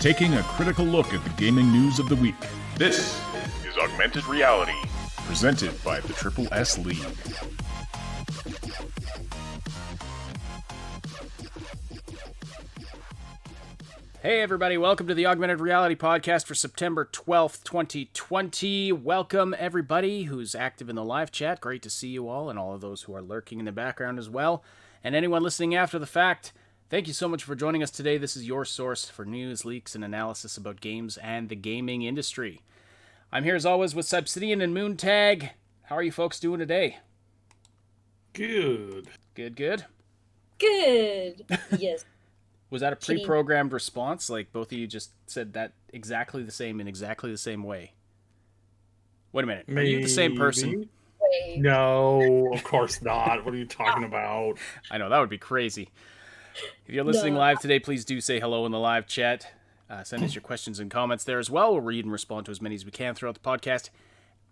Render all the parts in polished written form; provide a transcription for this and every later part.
taking a critical look at the gaming news of the week. This is Augmented Reality, Presented by the Triple S League. Hey everybody, welcome to the Augmented Reality podcast for September 12th, 2020. Welcome everybody who's active in the live chat. Great to see you all, and all of those who are lurking in the background as well. And anyone listening after the fact, thank you so much for joining us today. This is your source for news, leaks, and analysis about games and the gaming industry. I'm here as always with Obsidian and Moontag. How are you folks doing today? Good. Good? Good. Yes. Was that a pre-programmed response? Like both of you just said that exactly the same in exactly the same way? Wait a minute. Are you the same person? Wait. No, of course not. What are you talking about? I know, that would be crazy. If you're listening live today, please do say hello in the live chat. Send us your questions and comments there as well. We'll read and respond to as many as we can throughout the podcast.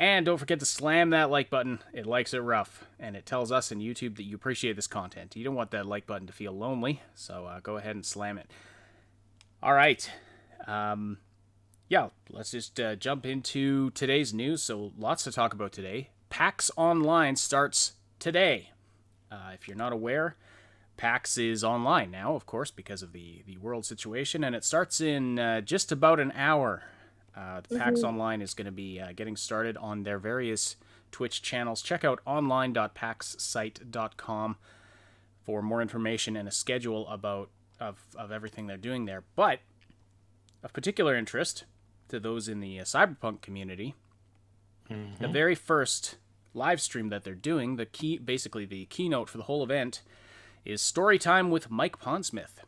And don't forget to slam that like button. It likes it rough. And it tells us in YouTube that you appreciate this content. You don't want that like button to feel lonely. So go ahead and slam it. All right. Let's just jump into today's news. So lots to talk about today. PAX Online starts today. If you're not aware, PAX is online now, of course, because of the world situation. And it starts in just about an hour. The PAX Online is going to be getting started on their various Twitch channels. Check out online.paxsite.com for more information and a schedule of everything they're doing there. But of particular interest to those in the Cyberpunk community, the very first live stream that they're doing, the keynote for the whole event, is Story Time with Mike Pondsmith.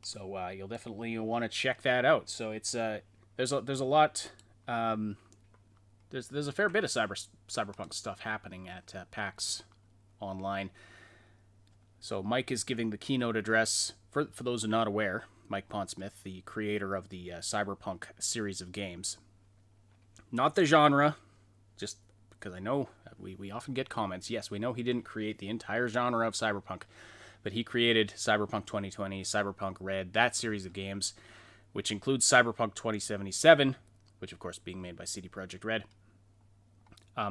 So you'll definitely want to check that out. So it's there's a lot there's a fair bit of cyberpunk stuff happening at PAX Online. So Mike is giving the keynote address for those who are not aware. Mike Pondsmith, the creator of the Cyberpunk series of games, not the genre, just because I know we often get comments. Yes, we know he didn't create the entire genre of cyberpunk. But he created Cyberpunk 2020, Cyberpunk Red, that series of games, which includes Cyberpunk 2077, which of course being made by CD Projekt Red.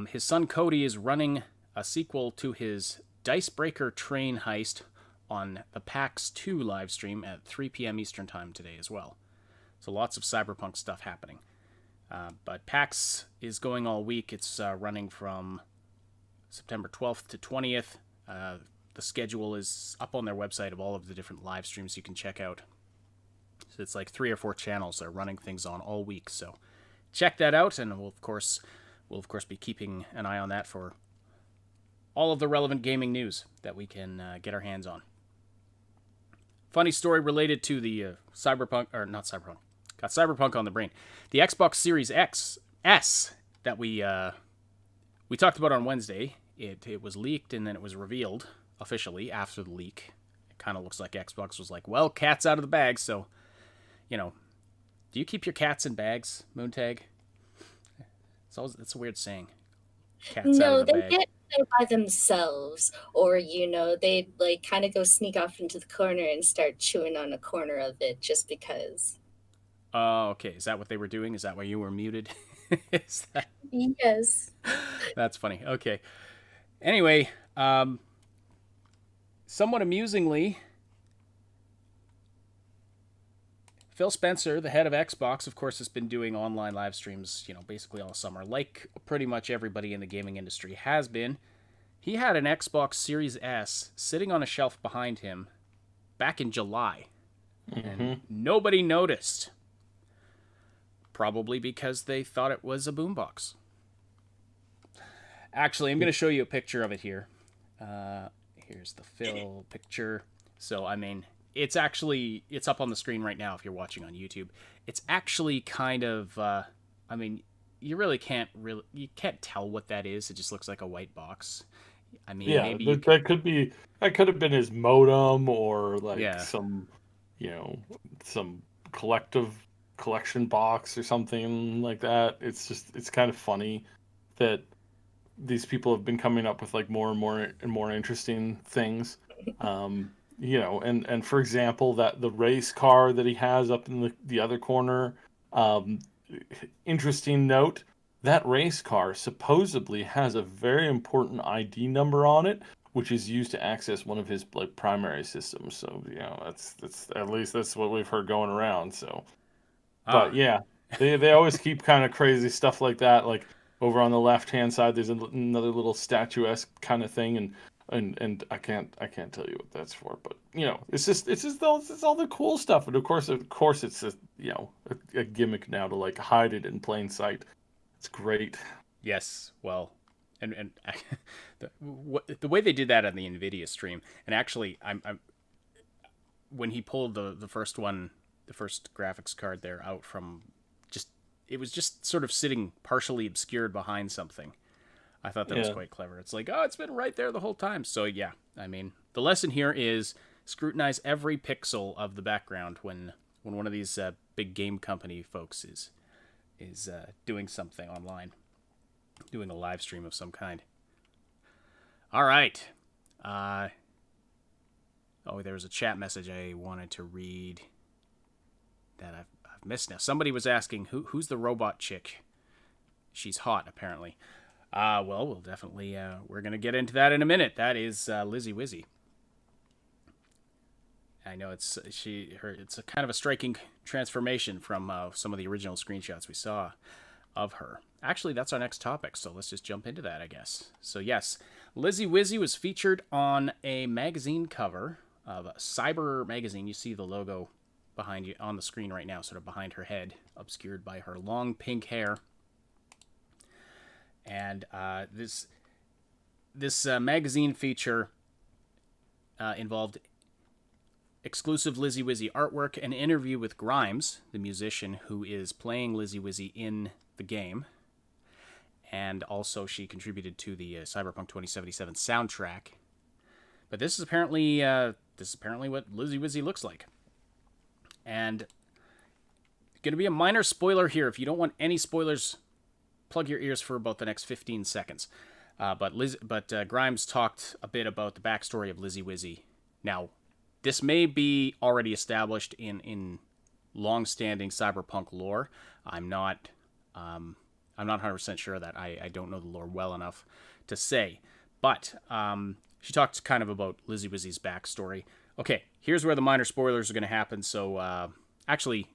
His son Cody is running a sequel to his Dicebreaker train heist on the PAX 2 live stream at 3 p.m. Eastern Time today as well. So lots of Cyberpunk stuff happening. But PAX is going all week. It's running from September 12th to 20th. The schedule is up on their website of all of the different live streams you can check out. So it's like 3 or 4 channels they're running things on all week. So check that out, and we'll of course be keeping an eye on that for all of the relevant gaming news that we can get our hands on. Funny story related to the Cyberpunk on the brain. The Xbox Series S that we talked about on Wednesday. It was leaked and then it was revealed officially after the leak. It kind of looks like Xbox was like, well, cat's out of the bag, so, do you keep your cats in bags, Moontag? It's a weird saying. Cats out of the bag. No, they get there by themselves, or, they kind of go sneak off into the corner and start chewing on a corner of it just because. Oh, okay. Is that what they were doing? Is that why you were muted? Yes. That's funny. Okay. Anyway, somewhat amusingly, Phil Spencer, the head of Xbox, of course, has been doing online live streams, basically all summer, like pretty much everybody in the gaming industry has been. He had an Xbox Series S sitting on a shelf behind him back in July, and nobody noticed. Probably because they thought it was a boombox. Actually, I'm going to show you a picture of it here. Here's the Phil picture. So, it's up on the screen right now if you're watching on YouTube. It's actually kind of, you really can't tell what that is. It just looks like a white box. Maybe that could have been his modem or some collection box or something like that. It's kind of funny that these people have been coming up with more and more interesting things. and for example, that the race car that he has up in the other corner, um, interesting note, that race car supposedly has a very important ID number on it, which is used to access one of his like primary systems. So that's at least that's what we've heard going around. So, but yeah, they always keep kind of crazy stuff like that. Like over on the left hand side, there's another little statuesque kind of thing, and I can't tell you what that's for, but it's all the cool stuff, and of course it's a gimmick now to like hide it in plain sight. It's great. Yes, well, and the way they did that on the Nvidia stream, and actually, I'm when he pulled the first one, the first graphics card there out from it was just sort of sitting partially obscured behind something. I thought that was quite clever. It's like, oh, it's been right there the whole time. So yeah, I mean, the lesson here is scrutinize every pixel of the background when one of these big game company folks is doing something online, doing a live stream of some kind. All right. There was a chat message I wanted to read that I've missed now. Somebody was asking who's the robot chick. She's hot, apparently. Well, we'll definitely we're gonna get into that in a minute. That is Lizzy Wizzy. I know it's a kind of a striking transformation from some of the original screenshots we saw of her. Actually, that's our next topic, so let's just jump into that, I guess. So yes, Lizzy Wizzy was featured on a magazine cover of Cyber magazine. You see the logo behind you on the screen right now, sort of behind her head, obscured by her long pink hair. And this magazine feature involved exclusive Lizzy Wizzy artwork, an interview with Grimes, the musician who is playing Lizzy Wizzy in the game, and also she contributed to the Cyberpunk 2077 soundtrack. But this is apparently what Lizzy Wizzy looks like, and going to be a minor spoiler here. If you don't want any spoilers, plug your ears for about the next 15 seconds. But Grimes talked a bit about the backstory of Lizzy Wizzy. Now, this may be already established in long-standing Cyberpunk lore. I'm not 100% sure of that. I don't know the lore well enough to say. But she talked kind of about Lizzy Wizzy's backstory. Okay, here's where the minor spoilers are going to happen. So, actually...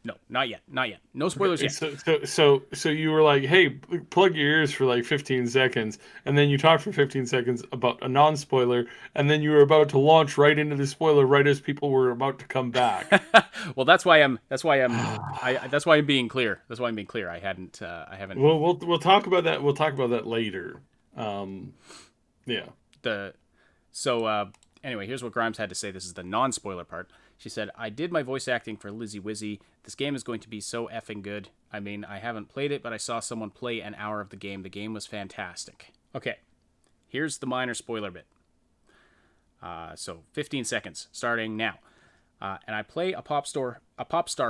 No, not yet. No spoilers yet. So you were like, hey, plug your ears for like 15 seconds, and then you talked for 15 seconds about a non-spoiler, and then you were about to launch right into the spoiler right as people were about to come back. Well, that's why I'm being clear. That's why I'm being clear. I haven't. Well, we'll talk about that. We'll talk about that later. Yeah. Anyway, here's what Grimes had to say. This is the non-spoiler part. She said, I did my voice acting for Lizzy Wizzy. This game is going to be so effing good. I mean, I haven't played it, but I saw someone play an hour of the game. The game was fantastic. Okay, here's the minor spoiler bit. So 15 seconds, starting now. And I play a pop star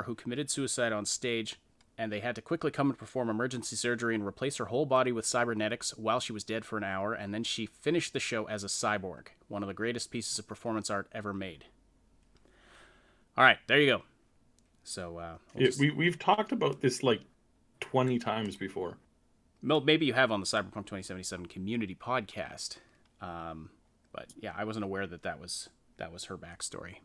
who committed suicide on stage, and they had to quickly come and perform emergency surgery and replace her whole body with cybernetics while she was dead for an hour, and then she finished the show as a cyborg. One of the greatest pieces of performance art ever made. All right, there you go. So we've talked about this like 20 times before. Maybe you have on the Cyberpunk 2077 community podcast. But yeah, I wasn't aware that was her backstory.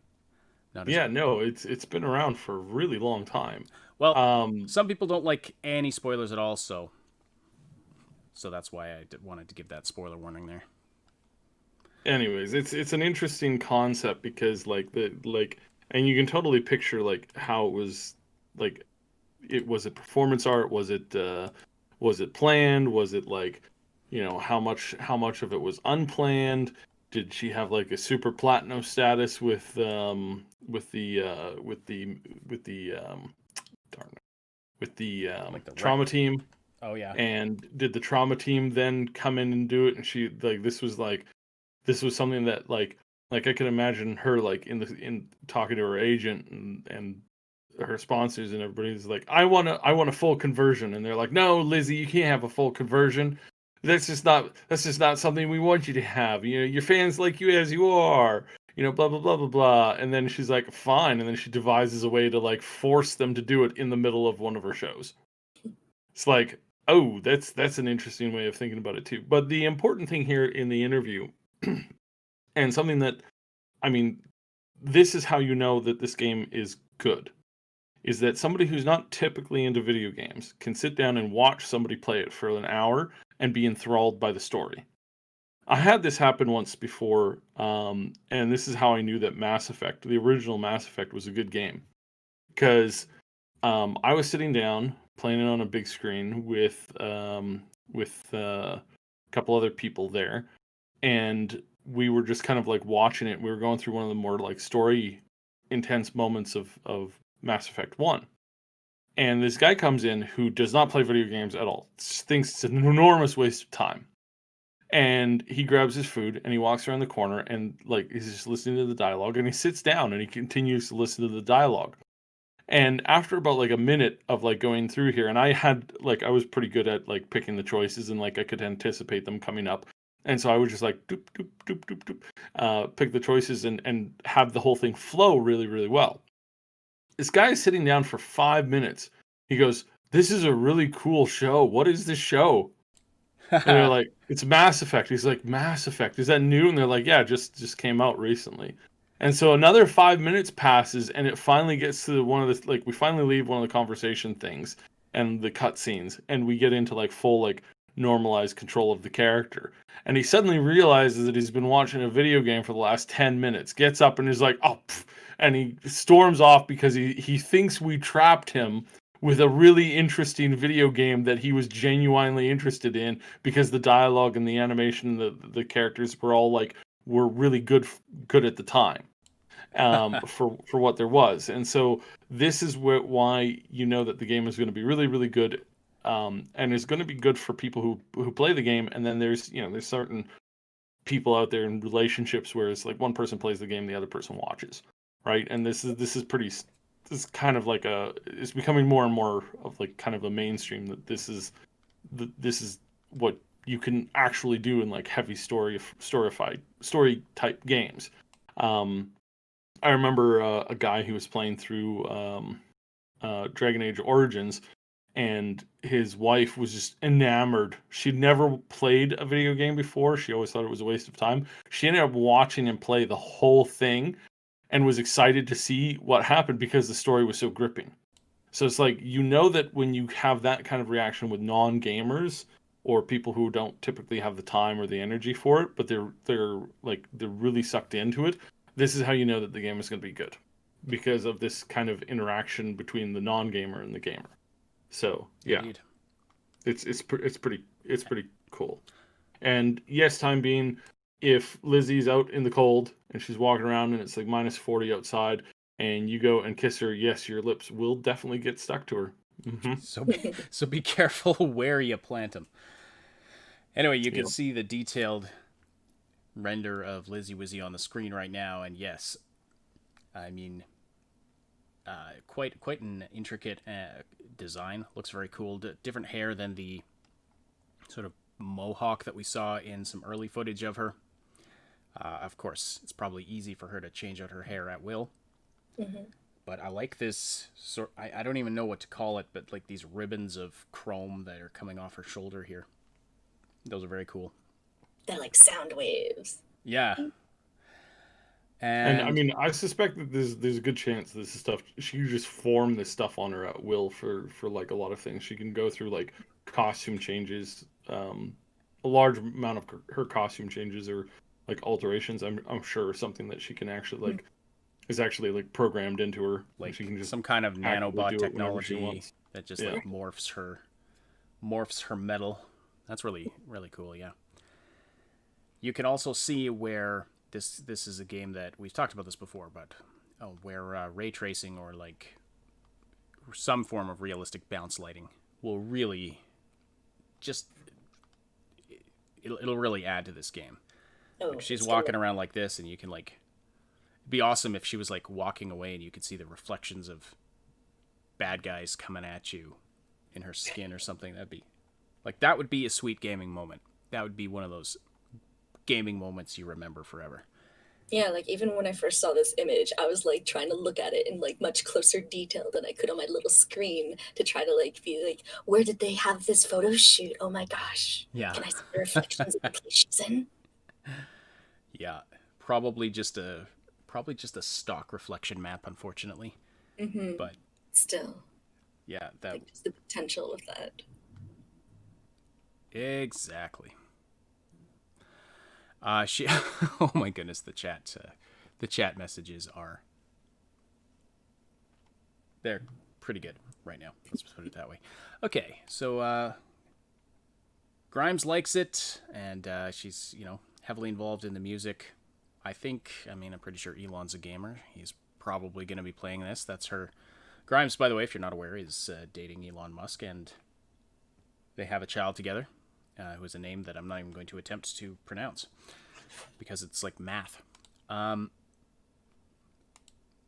It's been around for a really long time. Well, some people don't like any spoilers at all, so that's why I wanted to give that spoiler warning there. Anyways, it's an interesting concept because and you can totally picture like how it was like. It was it performance art? Was it planned? Was it like, how much of it was unplanned? Did she have like a super platinum status with the trauma team? Oh yeah. And did the trauma team then come in and do it? And she this was something that like I can imagine her like in talking to her agent and her sponsors and everybody's like, I want a full conversion, and they're like, no, Lizzy, you can't have a full conversion. that's just not something we want you to have. You know, your fans like you as you are. You know, blah blah blah blah blah. And then she's like, fine. And then she devises a way to like force them to do it in the middle of one of her shows. It's like, oh, that's an interesting way of thinking about it too. But the important thing here in the interview, and something that, I mean, this is how you know that this game is good, is that somebody who's not typically into video games can sit down and watch somebody play it for an hour and be enthralled by the story. I had this happen once before, and this is how I knew that Mass Effect, the original Mass Effect, was a good game. Because I was sitting down playing it on a big screen with a couple other people there, and we were just kind of like watching it. We were going through one of the more like story intense moments of Mass Effect 1. And this guy comes in who does not play video games at all, thinks it's an enormous waste of time. And he grabs his food and he walks around the corner and like he's just listening to the dialogue, and he sits down and he continues to listen to the dialogue. And after about like a minute of like going through here, and I was pretty good at like picking the choices, and like I could anticipate them coming up. And so I would just like doop doop doop doop doop, pick the choices and have the whole thing flow really, really well. This guy is sitting down for 5 minutes. He goes, "This is a really cool show. What is this show?" And they're like, "It's Mass Effect." He's like, "Mass Effect, is that new?" And they're like, "Yeah, just came out recently." And so another 5 minutes passes, and it finally gets to one of the, like, we finally leave one of the conversation things and the cutscenes, and we get into like full like normalized control of the character. And he suddenly realizes that he's been watching a video game for the last 10 minutes, gets up and is like, "Oh," and he storms off because he thinks we trapped him with a really interesting video game that he was genuinely interested in, because the dialogue and the animation, the characters were really good at the time, for what there was. And so this is why you know that the game is going to be really, really good, and is going to be good for people who play the game. And then there's certain people out there in relationships where it's like one person plays the game, the other person watches, right? And this is kind of like it's becoming more and more of like kind of a mainstream that this is what you can actually do in like heavy story type games. I remember a guy who was playing through Dragon Age Origins, and his wife was just enamored. She'd never played a video game before. She always thought it was a waste of time. She ended up watching him play the whole thing and was excited to see what happened because the story was so gripping. So it's like, you know that when you have that kind of reaction with non-gamers or people who don't typically have the time or the energy for it, but they're really sucked into it, this is how you know that the game is going to be good, because of this kind of interaction between the non-gamer and the gamer. So yeah, Indeed. it's pretty cool. And yes, time being, if Lizzie's out in the cold and she's walking around and it's like -40 outside, and you go and kiss her, yes, your lips will definitely get stuck to her. Mm-hmm. So be careful where you plant them. Anyway, you can Yep. see the detailed render of Lizzy Wizzy on the screen right now, and yes, I mean, quite an intricate design. Looks very cool. Different hair than the sort of mohawk that we saw in some early footage of her. Of course, it's probably easy for her to change out her hair at will. Mm-hmm. But I like this sort. I don't even know what to call it, but like these ribbons of chrome that are coming off her shoulder here. Those are very cool. They're like sound waves. Yeah. And I mean, I suspect that there's a good chance this is stuff she can just form this stuff on her at will for like a lot of things. She can go through like costume changes. A large amount of her costume changes are like alterations. I'm sure something that she can actually like is actually like programmed into her. Like she can just some kind of actively do nanobot it whenever she technology wants. that just Yeah. like morphs her metal. That's really, really cool. Yeah. You can also see where this is a game that we've talked about this before, but where ray tracing or like some form of realistic bounce lighting will really just it'll really add to this game. Oh, Like she's it's walking gonna- around like this, and you can like it'd be awesome if she was like walking away and you could see the reflections of bad guys coming at you in her skin or something. That'd be Like, that would be a sweet gaming moment. That would be one of those gaming moments you remember forever. Yeah, like even when I first saw this image, I was like trying to look at it in like much closer detail than I could on my little screen to try to like be like, where did they have this photo shoot? Oh my gosh. Yeah. Can I see the reflections of the place she's in? Yeah. Probably just a stock reflection map, unfortunately. Mm-hmm. But Still, yeah, that like just the potential of that. exactly. She oh my goodness, the chat messages are they're pretty good right now. Let's put it that way. Okay, so Grimes likes it, and she's, heavily involved in the music. I'm pretty sure Elon's a gamer. He's probably going to be playing this. That's her. Grimes, by the way, if you're not aware, is dating Elon Musk, and they have a child together, who is a name that I'm not even going to attempt to pronounce because it's like math.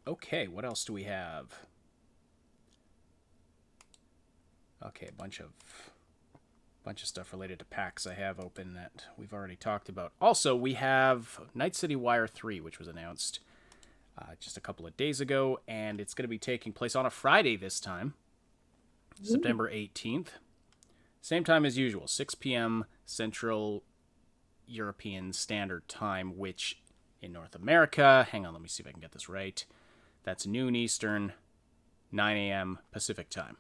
Okay, what else do we have? Okay, a bunch of stuff related to PAX I have open that we've already talked about. Also, we have Night City Wire 3, which was announced just a couple of days ago, and it's going to be taking place on a Friday this time, September 18th. Same time as usual, 6 p.m. Central European Standard Time, which in North America, hang on, let me see if I can get this right, that's noon Eastern, 9 a.m. Pacific Time.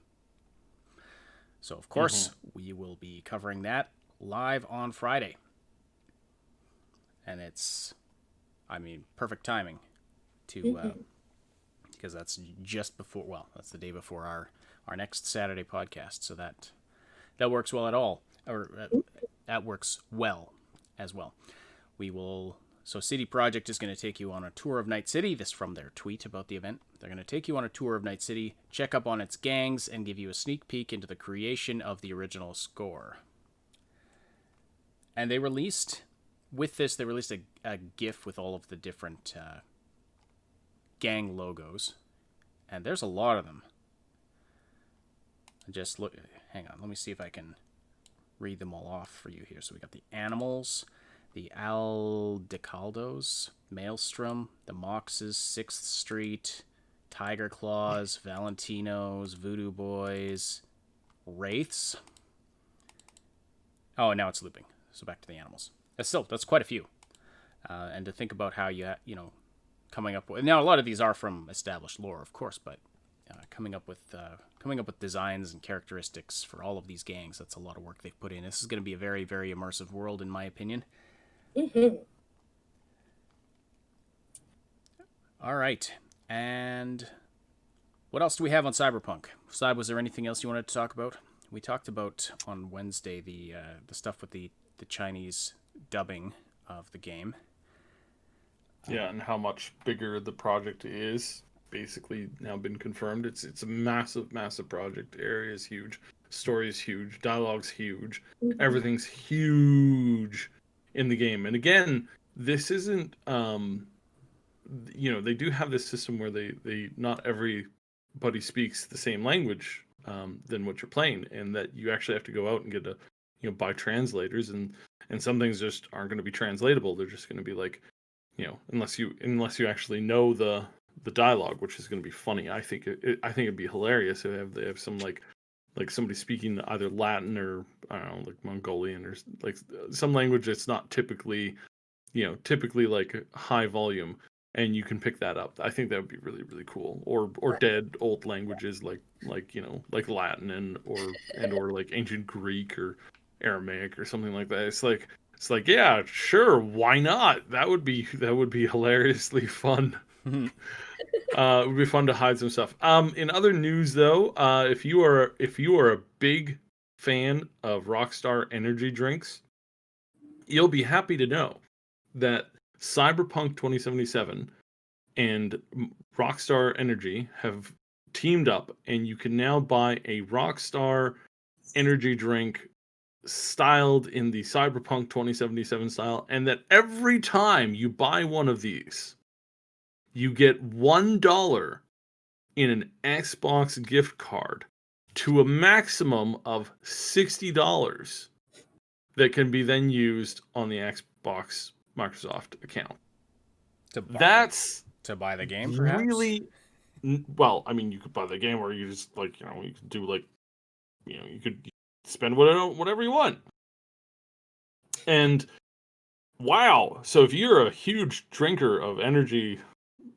So, of course, we will be covering that live on Friday. And it's, perfect timing to, because that's just before, that's the day before our next Saturday podcast. So that works well at all, or that works well as well. So CD Projekt is going to take you on a tour of Night City. This from their tweet about the event. They're going to take you on a tour of Night City, check up on its gangs, and give you a sneak peek into the creation of the original score. And they released a GIF with all of the different gang logos. And there's a lot of them. Hang on, let me see if I can read them all off for you here. So we got the Animals, the Aldecaldos, Maelstrom, the Moxes, 6th Street, Tiger Claws, Valentinos, Voodoo Boys, Wraiths. Oh, and now it's looping. So back to the Animals. That's quite a few. And to think about how coming up with, now a lot of these are from established lore, of course, but coming up with designs and characteristics for all of these gangs, that's a lot of work they've put in. This is going to be a very, very immersive world, in my opinion. All right, and what else do we have on Cyberpunk? Cyb, was there anything else you wanted to talk about? We talked about on Wednesday the stuff with the Chinese dubbing of the game. Yeah, and how much bigger the project is. Basically now been confirmed. It's a massive project. Area is huge, story is huge, dialogue's huge, everything's huge in the game. And again, this isn't they do have this system where they not everybody speaks the same language than what you're playing, and that you actually have to go out and get buy translators, and some things just aren't going to be translatable. They're just going to be like, unless you actually know the dialogue, which is going to be funny. I think it'd be hilarious if they have some like somebody speaking either Latin or I don't know, like Mongolian or like some language that's not typically like high volume, and you can pick that up. I think that would be really, really cool. Or dead old languages like Latin or like ancient Greek or Aramaic or something like that. It's like yeah, sure, why not? That would be hilariously fun. It would be fun to hide some stuff. In other news, though, if you are a big fan of Rockstar energy drinks, you'll be happy to know that Cyberpunk 2077 and Rockstar Energy have teamed up, and you can now buy a Rockstar energy drink styled in the Cyberpunk 2077 style, and that every time you buy one of these, you get $1 in an Xbox gift card to a maximum of $60 that can be then used on the Xbox Microsoft account. That's to buy the game, perhaps? really well. I mean, you could buy the game, or you just you could do you could spend whatever you want. And wow, so if you're a huge drinker of energy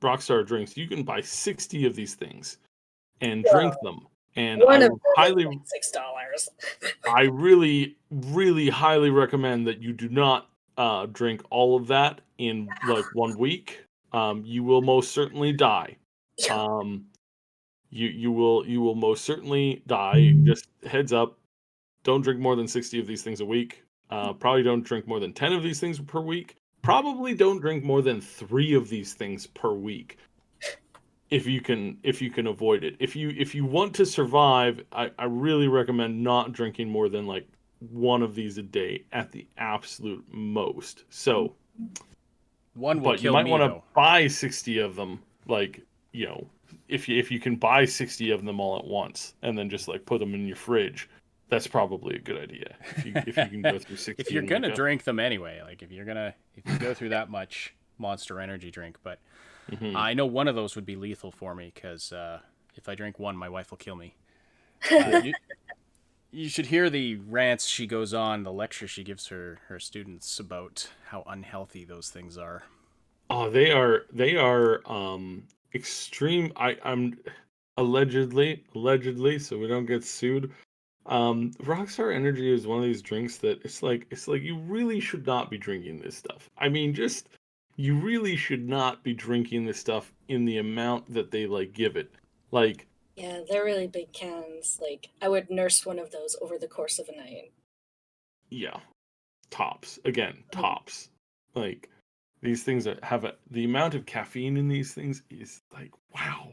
Rockstar drinks, you can buy 60 of these things and drink them. And One I of them highly, is like $6. I really, really highly recommend that you do not drink all of that in like 1 week. You will most certainly die. You will most certainly die. Just heads up, don't drink more than 60 of these things a week. Probably don't drink more than 10 of these things per week. Probably don't drink more than 3 of these things per week. If you can avoid it. If you want to survive, I really recommend not drinking more than like 1 of these a day at the absolute most. So one will but kill you might me, want to though. buy 60 of them, like, if you can buy 60 of them all at once and then just like put them in your fridge, that's probably a good idea. If you can go through 60. If you're gonna drink them anyway, like if you go through that much Monster Energy drink, but I know one of those would be lethal for me, because if I drink one, my wife will kill me. You should hear the rants she goes on, the lecture she gives her students about how unhealthy those things are. Oh, they are extreme. I'm allegedly, so we don't get sued. Rockstar Energy is one of these drinks that it's like you really should not be drinking this stuff. I mean, just you really should not be drinking this stuff in the amount that they like give it. Like, Yeah, they're really big cans. Like, I would nurse one of those over the course of a night. yeah, tops. Again, tops. Like, these things have the amount of caffeine in these things is like, wow.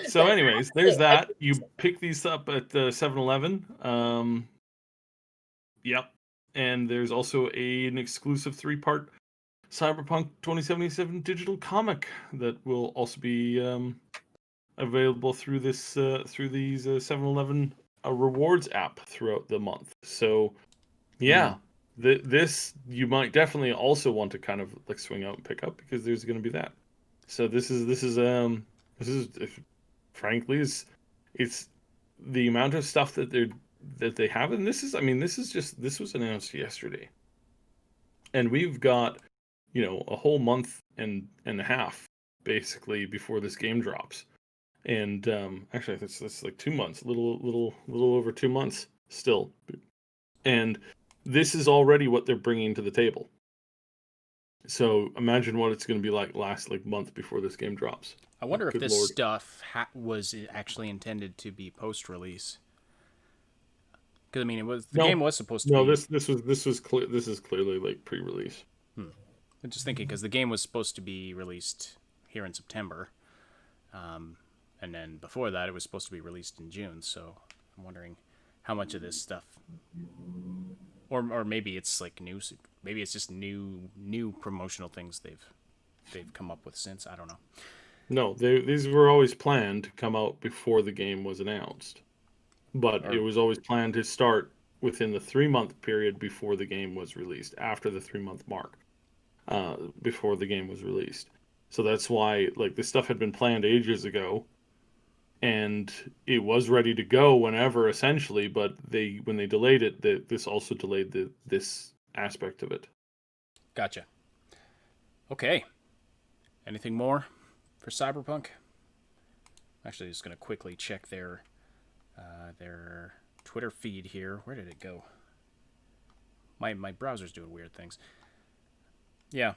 So anyways, there's that. You pick these up at the 7-Eleven. Yep. And there's also an exclusive 3-part Cyberpunk 2077 digital comic that will also be available through these 7-Eleven rewards app throughout the month. So yeah, this you might definitely also want to kind of like swing out and pick up, because there's going to be that. So this is frankly it's the amount of stuff that they have, and this was announced yesterday, and we've got a whole month and a half basically before this game drops, and actually that's like 2 months, little over 2 months still, and this is already what they're bringing to the table. So imagine what it's going to be like last month before this game drops. I wonder if Good this Lord. stuff was actually intended to be post-release. Because I mean, the game was supposed to be. No, this was clear. This is clearly like pre-release. I'm just thinking, because the game was supposed to be released here in September, and then before that, it was supposed to be released in June. So I'm wondering how much of this stuff, or maybe it's like new. Maybe it's just new promotional things they've come up with since. I don't know. No, these were always planned to come out before the game was announced, but it was always planned to start within the 3-month period before the game was released. After the 3-month mark, before the game was released. So that's why this stuff had been planned ages ago, and it was ready to go whenever essentially. But when they delayed it, this also delayed this aspect of it. Gotcha. Okay. Anything more for Cyberpunk? Actually, just gonna quickly check their Twitter feed here. Where did it go? My browser's doing weird things. Yeah.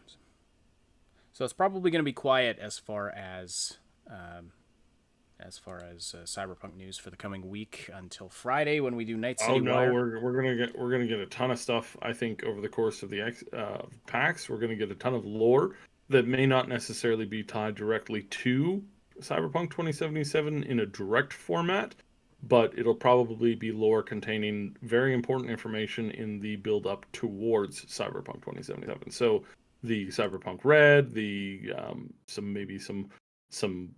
So it's probably gonna be quiet as far as Cyberpunk news for the coming week until Friday, when we do Night City Wire. We're gonna get a ton of stuff. I think over the course of the PAX, we're gonna get a ton of lore that may not necessarily be tied directly to Cyberpunk 2077 in a direct format, but it'll probably be lore containing very important information in the build up towards Cyberpunk 2077. So the Cyberpunk Red, the some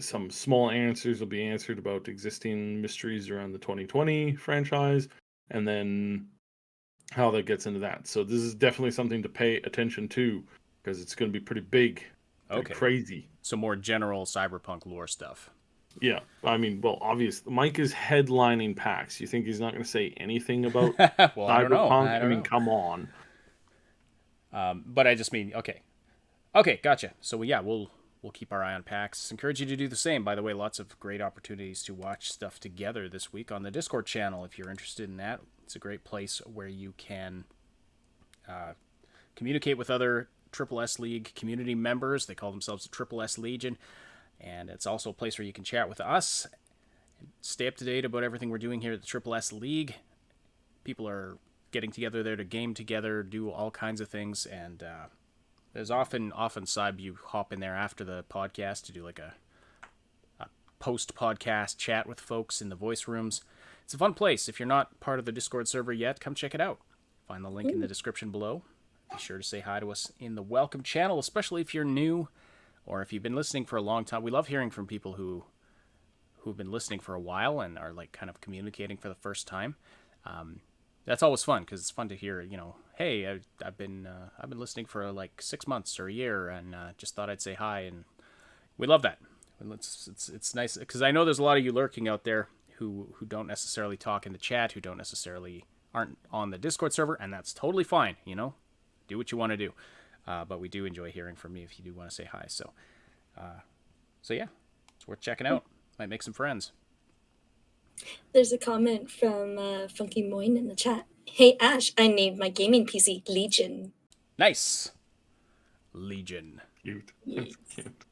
some small answers will be answered about existing mysteries around the 2020 franchise, and then how that gets into that. So this is definitely something to pay attention to because it's going to be pretty big, pretty Okay. crazy. So more general Cyberpunk lore stuff. Yeah, I mean, well, obviously, Mike is headlining PAX. You think he's not going to say anything about Well, I don't know. Cyberpunk? I don't mean, know. come on. But I just mean, okay, gotcha. So yeah, we'll keep our eye on PAX. Encourage you to do the same. By the way, lots of great opportunities to watch stuff together this week on the Discord channel. If you're interested in that, it's a great place where you can communicate with other Triple S League community members. They call themselves the Triple S Legion, and it's also a place where you can chat with us, and stay up to date about everything we're doing here at the Triple S League. People are getting together there to game together, do all kinds of things, and there's often Cyb, you hop in there after the podcast to do like a post-podcast chat with folks in the voice rooms. It's a fun place. If you're not part of the Discord server yet, come check it out. Find the link in the description below. Be sure to say hi to us in the welcome channel, especially if you're new or if you've been listening for a long time. We love hearing from people who've been listening for a while and are like kind of communicating for the first time. That's always fun because it's fun to hear, hey, I've been listening for like 6 months or a year and just thought I'd say hi, and we love that. It's nice because I know there's a lot of you lurking out there who don't necessarily talk in the chat, who aren't on the Discord server, and that's totally fine. Do what you want to do, but we do enjoy hearing from you if you do want to say hi. So yeah, it's worth checking out. Might make some friends. There's a comment from Funky Moin in the chat. Hey Ash, I named my gaming PC Legion. Nice. Legion. Cute. Yes. That's cute.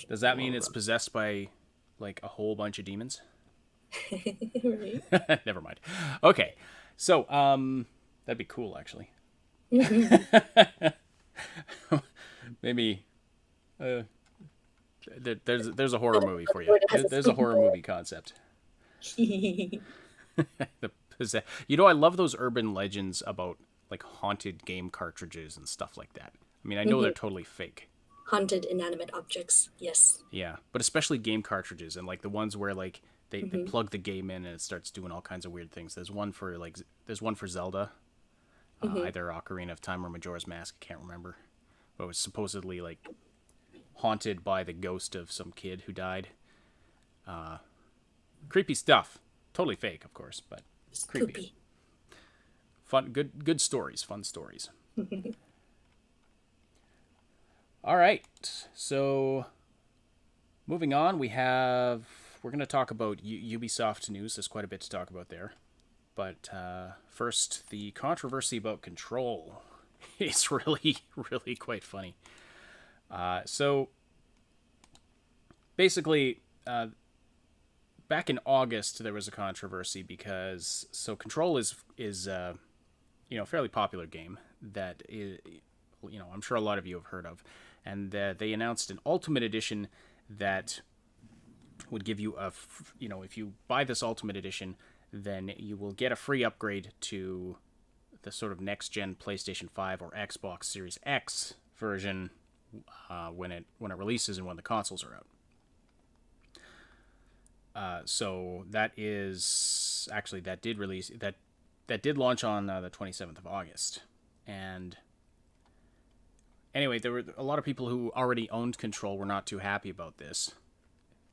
Does that mean it's possessed by like a whole bunch of demons? Right. Never mind. Okay. So, that'd be cool actually. Maybe there's a horror movie for you. There's a horror movie concept. I love those urban legends about like haunted game cartridges and stuff like that. I mean, I know they're totally fake. Haunted inanimate objects, yes. Yeah, but especially game cartridges and like the ones where like they plug the game in and it starts doing all kinds of weird things. There's one for Zelda, either Ocarina of Time or Majora's Mask. I can't remember, but it was supposedly like haunted by the ghost of some kid who died. Creepy stuff. Totally fake, of course, but creepy. Poopy. Fun, good stories. Fun stories. All right. So, moving on, we're going to talk about Ubisoft news. There's quite a bit to talk about there. But first, the controversy about Control. It's really, really quite funny. So, basically, back in August, there was a controversy because Control is a fairly popular game that is, I'm sure a lot of you have heard of, and they announced an Ultimate Edition that would give you if you buy this Ultimate Edition, then you will get a free upgrade to the sort of next gen PlayStation 5 or Xbox Series X version when it releases and when the consoles are out. So that is actually that did launch on the 27th of August, and anyway, there were a lot of people who already owned Control were not too happy about this.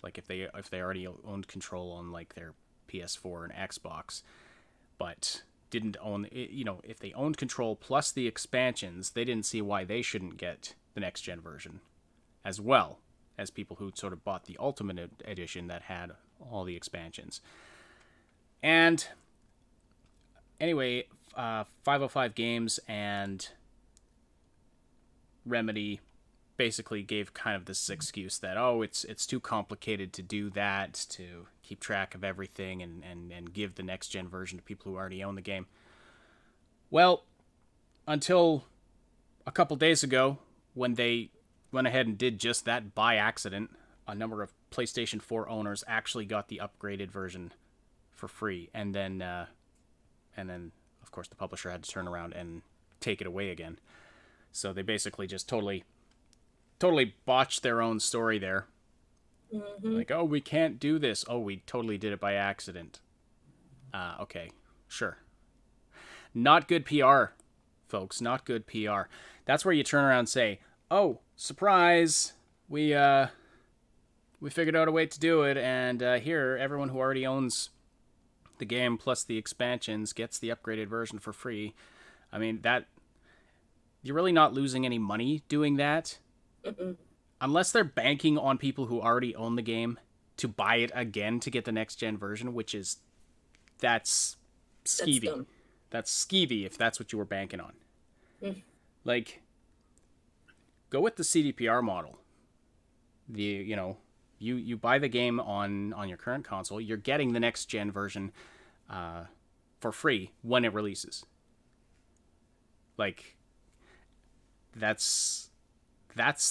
Like if they already owned Control on like their PS4 and Xbox, but didn't own if they owned Control plus the expansions, they didn't see why they shouldn't get the next gen version as well as people who sort of bought the Ultimate Edition that had all the expansions. And anyway, 505 Games and Remedy basically gave kind of this excuse that, it's too complicated to do that, to keep track of everything and give the next gen version to people who already own the game. Well, until a couple days ago, when they went ahead and did just that by accident, a number of PlayStation 4 owners actually got the upgraded version for free, and then of course the publisher had to turn around and take it away again. So they basically just totally botched their own story there. Mm-hmm. Like, oh, we can't do this. Oh, we totally did it by accident. Okay, sure. Not good PR, folks. Not good PR. That's where you turn around and say, oh, surprise. We figured out a way to do it, and here, everyone who already owns the game plus the expansions gets the upgraded version for free. I mean, that... You're really not losing any money doing that. Mm-mm. Unless they're banking on people who already own the game to buy it again to get the next gen version, which is... That's skeevy. That's skeevy if that's what you were banking on. Mm. Like, go with the CDPR model. You buy the game on your current console, you're getting the next gen version for free when it releases. Like, that's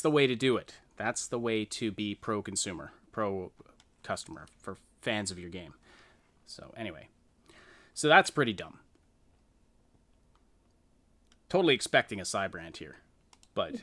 the way to do it. That's the way to be pro-consumer, pro-customer, for fans of your game. So anyway, so that's pretty dumb. Totally expecting a Cybrand here, but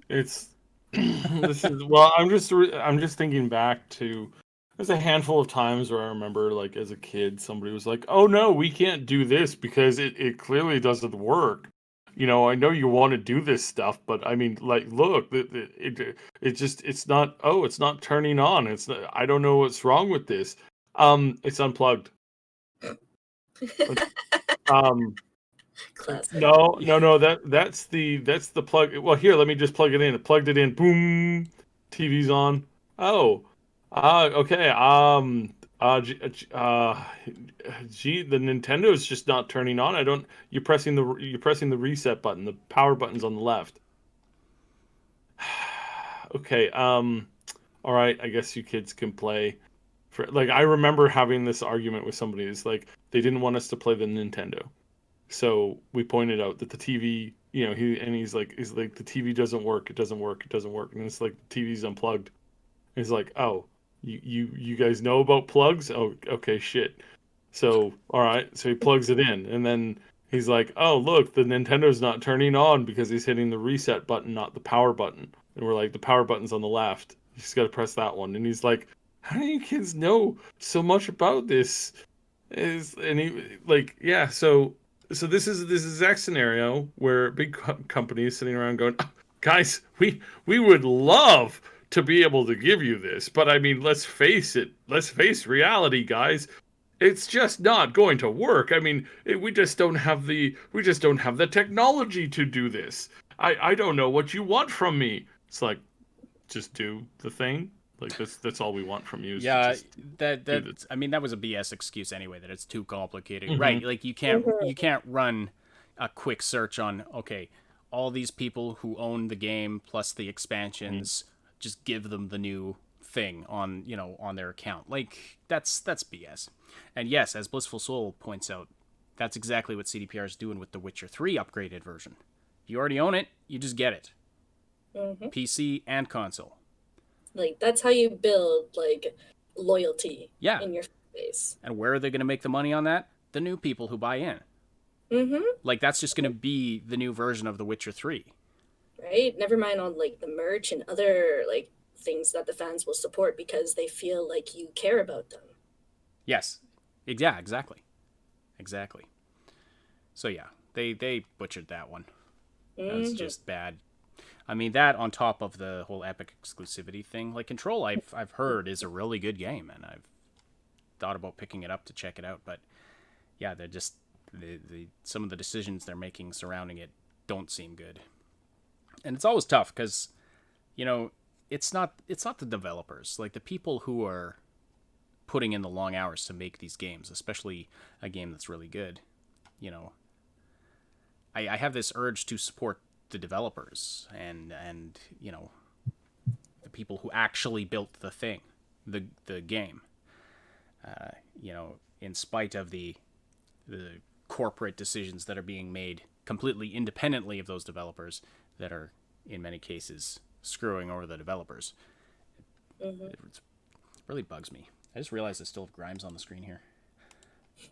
It's this is well. I'm just thinking back to there's a handful of times where I remember, like, as a kid, somebody was like, "Oh no, we can't do this because it clearly doesn't work." You know, I know you want to do this stuff, but I mean, like, look, it's not. Oh, it's not turning on. It's not, I don't know what's wrong with this. It's unplugged. Um, Classic. no. That's the plug. Well, here, let me just plug it in. I plugged it in. Boom. TV's on. Oh. Okay. Gee, the Nintendo's just not turning on. I don't. You're pressing the reset button. The power button's on the left. Okay. All right. I guess you kids can play. Like, I remember having this argument with somebody. It's like they didn't want us to play the Nintendo. So we pointed out that the TV, he's like, the TV doesn't work. It doesn't work. And it's like the TV's unplugged. And he's like, oh, you guys know about plugs? Oh, okay, shit. So, all right. So he plugs it in, and then he's like, oh, look, the Nintendo's not turning on because he's hitting the reset button, not the power button. And we're like, the power button's on the left. You just got to press that one. And he's like, how do you kids know so much about this? And he like, yeah, so this is the exact scenario where big companies sitting around going, oh, guys, we would love to be able to give you this, but I mean, let's face it. Let's face reality, guys. It's just not going to work. I mean, we just don't have the technology to do this. I don't know what you want from me. It's like, just do the thing. Like, that's all we want from you. Yeah, I mean, that was a BS excuse anyway, that it's too complicated. Mm-hmm. Right, like you can't run a quick search on, okay, all these people who own the game plus the expansions, just give them the new thing on their account. Like, that's BS. And yes, as Blissful Soul points out, that's exactly what CDPR is doing with the Witcher 3 upgraded version. If you already own it, you just get it. Mm-hmm. PC and console. Like, that's how you build, like, loyalty in your face. And where are they going to make the money on that? The new people who buy in. Mm-hmm. Like, that's just going to be the new version of The Witcher 3. Right? Never mind on, like, the merch and other, like, things that the fans will support because they feel like you care about them. Yes. Yeah, exactly. So, yeah, they butchered that one. That was just bad. I mean, that on top of the whole Epic exclusivity thing, like, Control, I've heard is a really good game, and I've thought about picking it up to check it out, but yeah, they're just some of the decisions they're making surrounding it don't seem good, and it's always tough because it's not the developers, like the people who are putting in the long hours to make these games, especially a game that's really good. I have this urge to support the developers and the people who actually built the thing, the game, in spite of the corporate decisions that are being made completely independently of those developers that are in many cases screwing over the developers. Mm-hmm. It really bugs me. I just realized I still have Grimes on the screen here.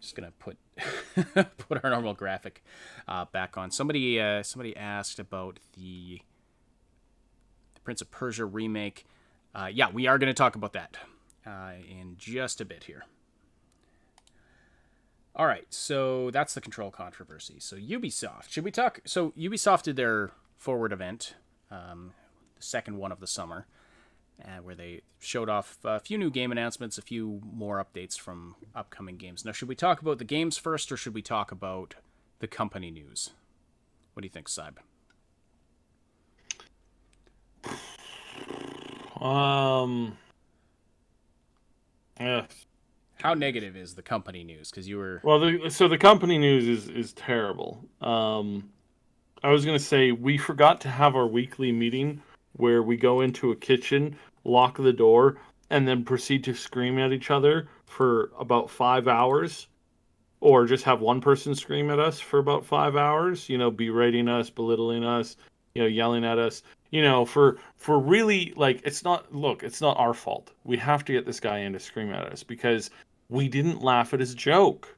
Just gonna put our normal graphic back on. Somebody asked about the Prince of Persia remake. yeah, we are going to talk about that in just a bit here. All right, so that's the Control controversy. So Ubisoft, should we talk? So Ubisoft did their Forward event, the second one of the summer, where they showed off a few new game announcements, a few more updates from upcoming games. Now, should we talk about the games first, or should we talk about the company news? What do you think, Cyb? Yeah. How negative is the company news? Because you were... Well, the company news is terrible. I was gonna say we forgot to have our weekly meeting where we go into a kitchen, lock the door, and then proceed to scream at each other for about 5 hours, or just have one person scream at us for about 5 hours. You know, berating us, belittling us, you know, yelling at us. You know, for really, like, it's not our fault. We have to get this guy in to scream at us because we didn't laugh at his joke.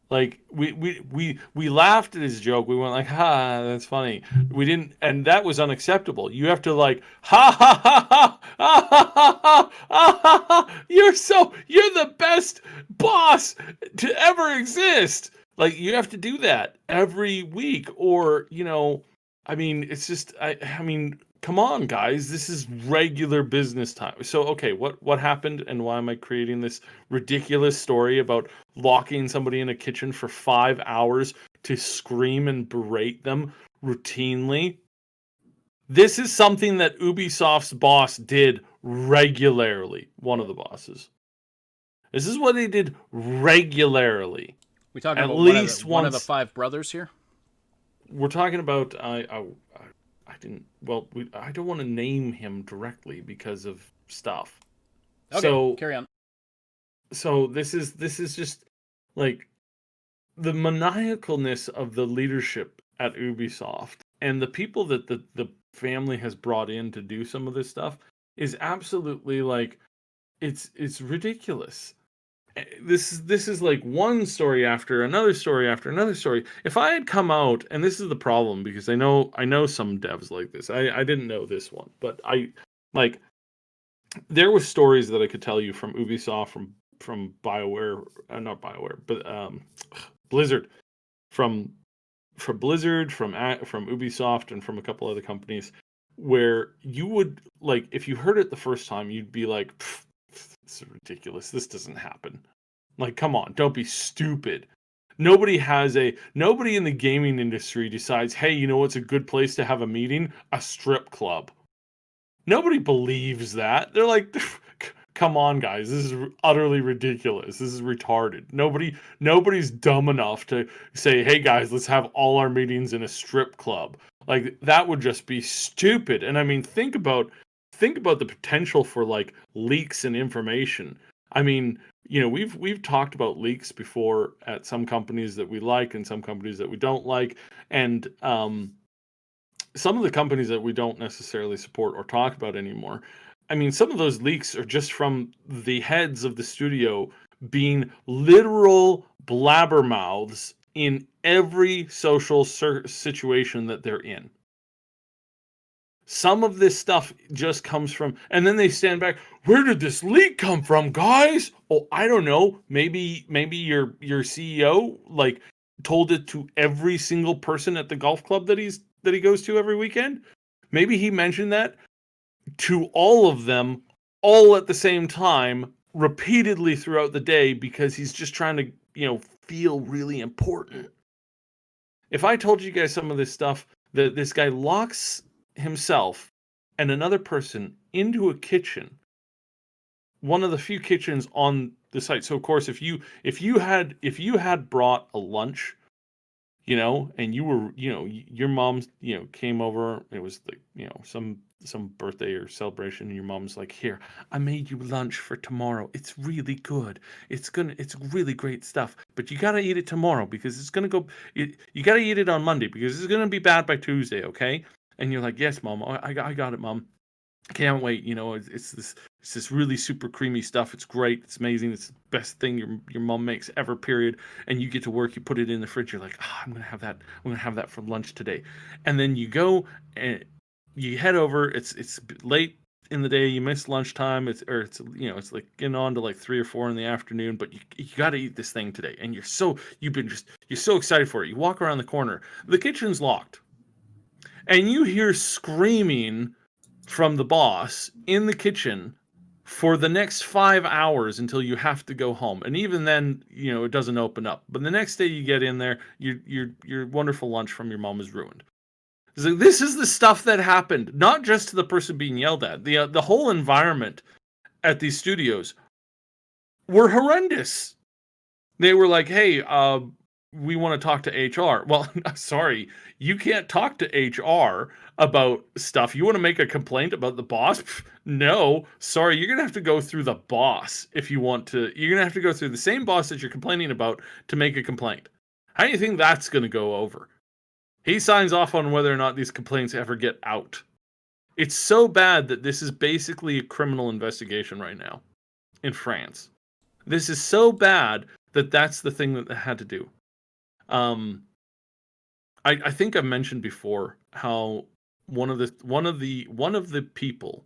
Like we laughed at his joke. We went like, "Ha, that's funny." We didn't, and that was unacceptable. You have to like, "Ha ha ha ha ha ha ha ha ha ha! You're the best boss to ever exist." Like you have to do that every week, or you know, I mean, it's just, I mean, come on, guys, this is regular business time. So, okay, what happened, and why am I creating this ridiculous story about locking somebody in a kitchen for 5 hours to scream and berate them routinely? This is something that Ubisoft's boss did regularly. One of the bosses. This is what they did regularly. We talking At about least one of the once. five brothers here? We're talking about I didn't. Well, I don't want to name him directly because of stuff. Okay, So carry on. so this is just like the maniacalness of the leadership at Ubisoft and the people that the family has brought in to do some of this stuff is absolutely like it's ridiculous. This is like one story after another story after another story. If I had come out, and this is the problem because I know some devs like this. I didn't know this one, but I like there were stories that I could tell you from Ubisoft, from BioWare, not BioWare, but Blizzard, from Blizzard, from Ubisoft, and from a couple other companies, where you would like if you heard it the first time, you'd be like, "This is ridiculous. This doesn't happen." Like, come on, don't be stupid. Nobody in the gaming industry decides, hey, you know what's a good place to have a meeting? A strip club. Nobody believes that. They're like, come on, guys, this is utterly ridiculous. This is retarded. Nobody's dumb enough to say, hey guys, let's have all our meetings in a strip club. Like that would just be stupid. And I mean, think about the potential for like leaks and information. I mean, you know, we've talked about leaks before at some companies that we like and some companies that we don't like, and some of the companies that we don't necessarily support or talk about anymore. I mean, some of those leaks are just from the heads of the studio being literal blabbermouths in every social situation that they're in. Some of this stuff just comes from, and then they stand back. Where did this leak come from, guys? Oh, I don't know. Maybe your CEO like told it to every single person at the golf club that he goes to every weekend. Maybe he mentioned that to all of them, all at the same time, repeatedly throughout the day because he's just trying to, you know, feel really important. If I told you guys some of this stuff, that this guy locks himself and another person into a kitchen, one of the few kitchens on the site. So of course, if you had brought a lunch, you know, and you were, you know, your mom, you know, came over, it was like, you know, some birthday or celebration, and your mom's like, here, I made you lunch for tomorrow. It's really good. It's really great stuff, but you got to eat it tomorrow because it's going to go, you got to eat it on Monday because it's going to be bad by Tuesday. Okay. And you're like, yes, mom, I got it, mom. Can't wait. You know, it's this really super creamy stuff. It's great. It's amazing. It's the best thing your mom makes ever. Period. And you get to work. You put it in the fridge. You're like, I'm gonna have that. I'm gonna have that for lunch today. And then you go and you head over. It's late. in the day, you miss lunchtime, it's like getting on to like 3 or 4 in the afternoon, but you got to eat this thing today, and you're so excited for it. You walk around the corner, the kitchen's locked, and you hear screaming from the boss in the kitchen for the next 5 hours until you have to go home. And even then, it doesn't open up. But the next day you get in there, your wonderful lunch from your mom is ruined. So this is the stuff that happened, not just to the person being yelled at. The whole environment at these studios were horrendous. They were like, "Hey, we want to talk to HR." Well, sorry, you can't talk to HR about stuff. You want to make a complaint about the boss? No, sorry, you're gonna have to go through the boss if you want to. You're gonna have to go through the same boss that you're complaining about to make a complaint. How do you think that's gonna go over? He signs off on whether or not these complaints ever get out. It's so bad that this is basically a criminal investigation right now in France. This is so bad that that's the thing that they had to do. I think I've mentioned before how one of the people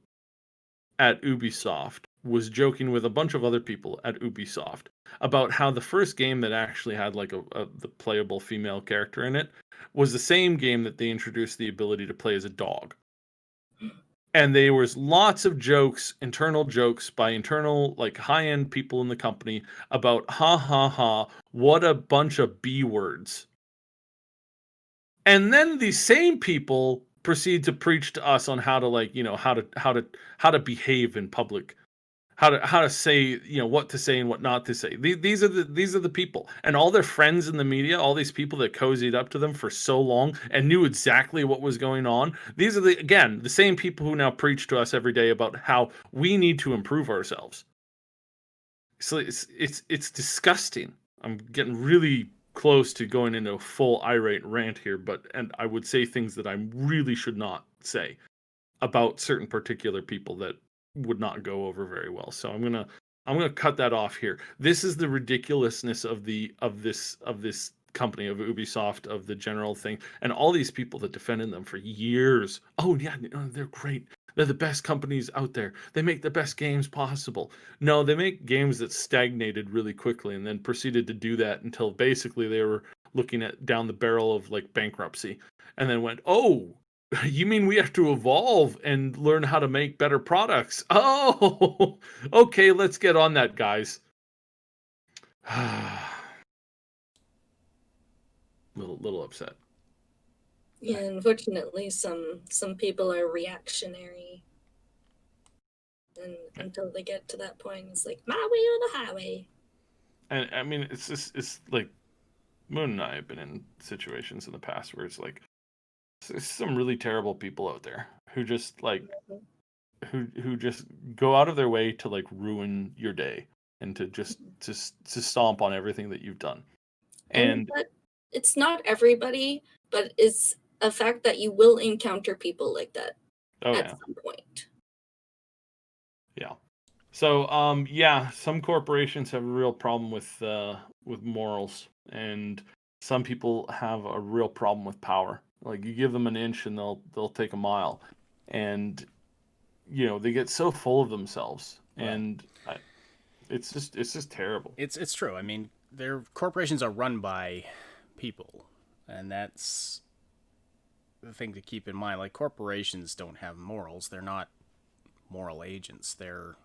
at Ubisoft was joking with a bunch of other people at Ubisoft about how the first game that actually had like the playable female character in it was the same game that they introduced the ability to play as a dog. And there was lots of jokes, internal jokes by internal, like high-end people in the company about, ha ha ha, what a bunch of B words. And then these same people proceed to preach to us on how to, like, how to behave in public, how to say, what to say and what not to say. These are the people, and all their friends in the media, all these people that cozied up to them for so long and knew exactly what was going on. These are the same people who now preach to us every day about how we need to improve ourselves. So it's disgusting. I'm getting really close to going into a full irate rant here, and I would say things that I really should not say about certain particular people that would not go over very well. So I'm gonna cut that off here. This is the ridiculousness of this company, of Ubisoft, of the general thing, and all these people that defended them for years. Oh yeah, they're great. They're the best companies out there. They make the best games possible. No, they make games that stagnated really quickly and then proceeded to do that until basically they were looking at down the barrel of like bankruptcy, and then went, "Oh, you mean we have to evolve and learn how to make better products?" Oh, okay, let's get on that, guys. little upset. Yeah, unfortunately, some people are reactionary, and until they get to that point, it's like my way or the highway. And I mean, it's like Moon and I have been in situations in the past where it's like there's some really terrible people out there who just like who just go out of their way to like ruin your day and to just to stomp on everything that you've done. And But it's not everybody, but it's a fact that you will encounter people like that at some point. Yeah. So yeah, some corporations have a real problem with morals, and some people have a real problem with power. Like you give them an inch and they'll take a mile. And they get so full of themselves, and it's just terrible. It's true. I mean, their corporations are run by people, and that's the thing to keep in mind. Like, corporations don't have morals. They're not moral agents. They're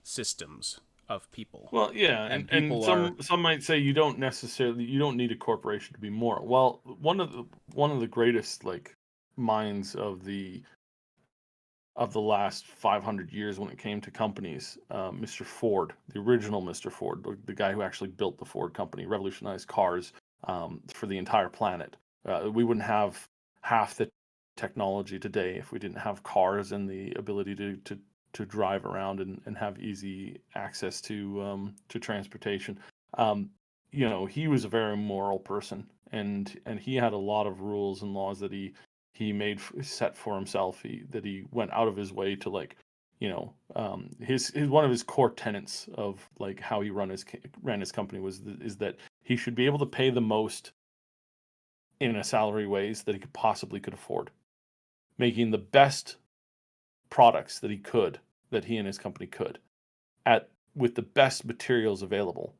systems of people. Well, yeah, and some might say you don't need a corporation to be moral. Well, one of the greatest like minds of the last 500 years when it came to companies, Mr. Ford, the original Mr. Ford, the guy who actually built the Ford company, revolutionized cars for the entire planet. We wouldn't have half the technology today if we didn't have cars and the ability to drive around and have easy access to transportation. He was a very moral person, and he had a lot of rules and laws that he set for himself. That he went out of his way to like, his one of his core tenets of like how he ran his company is that he should be able to pay the most in a salary ways that he possibly could afford, making the best products that he and his company could, with the best materials available,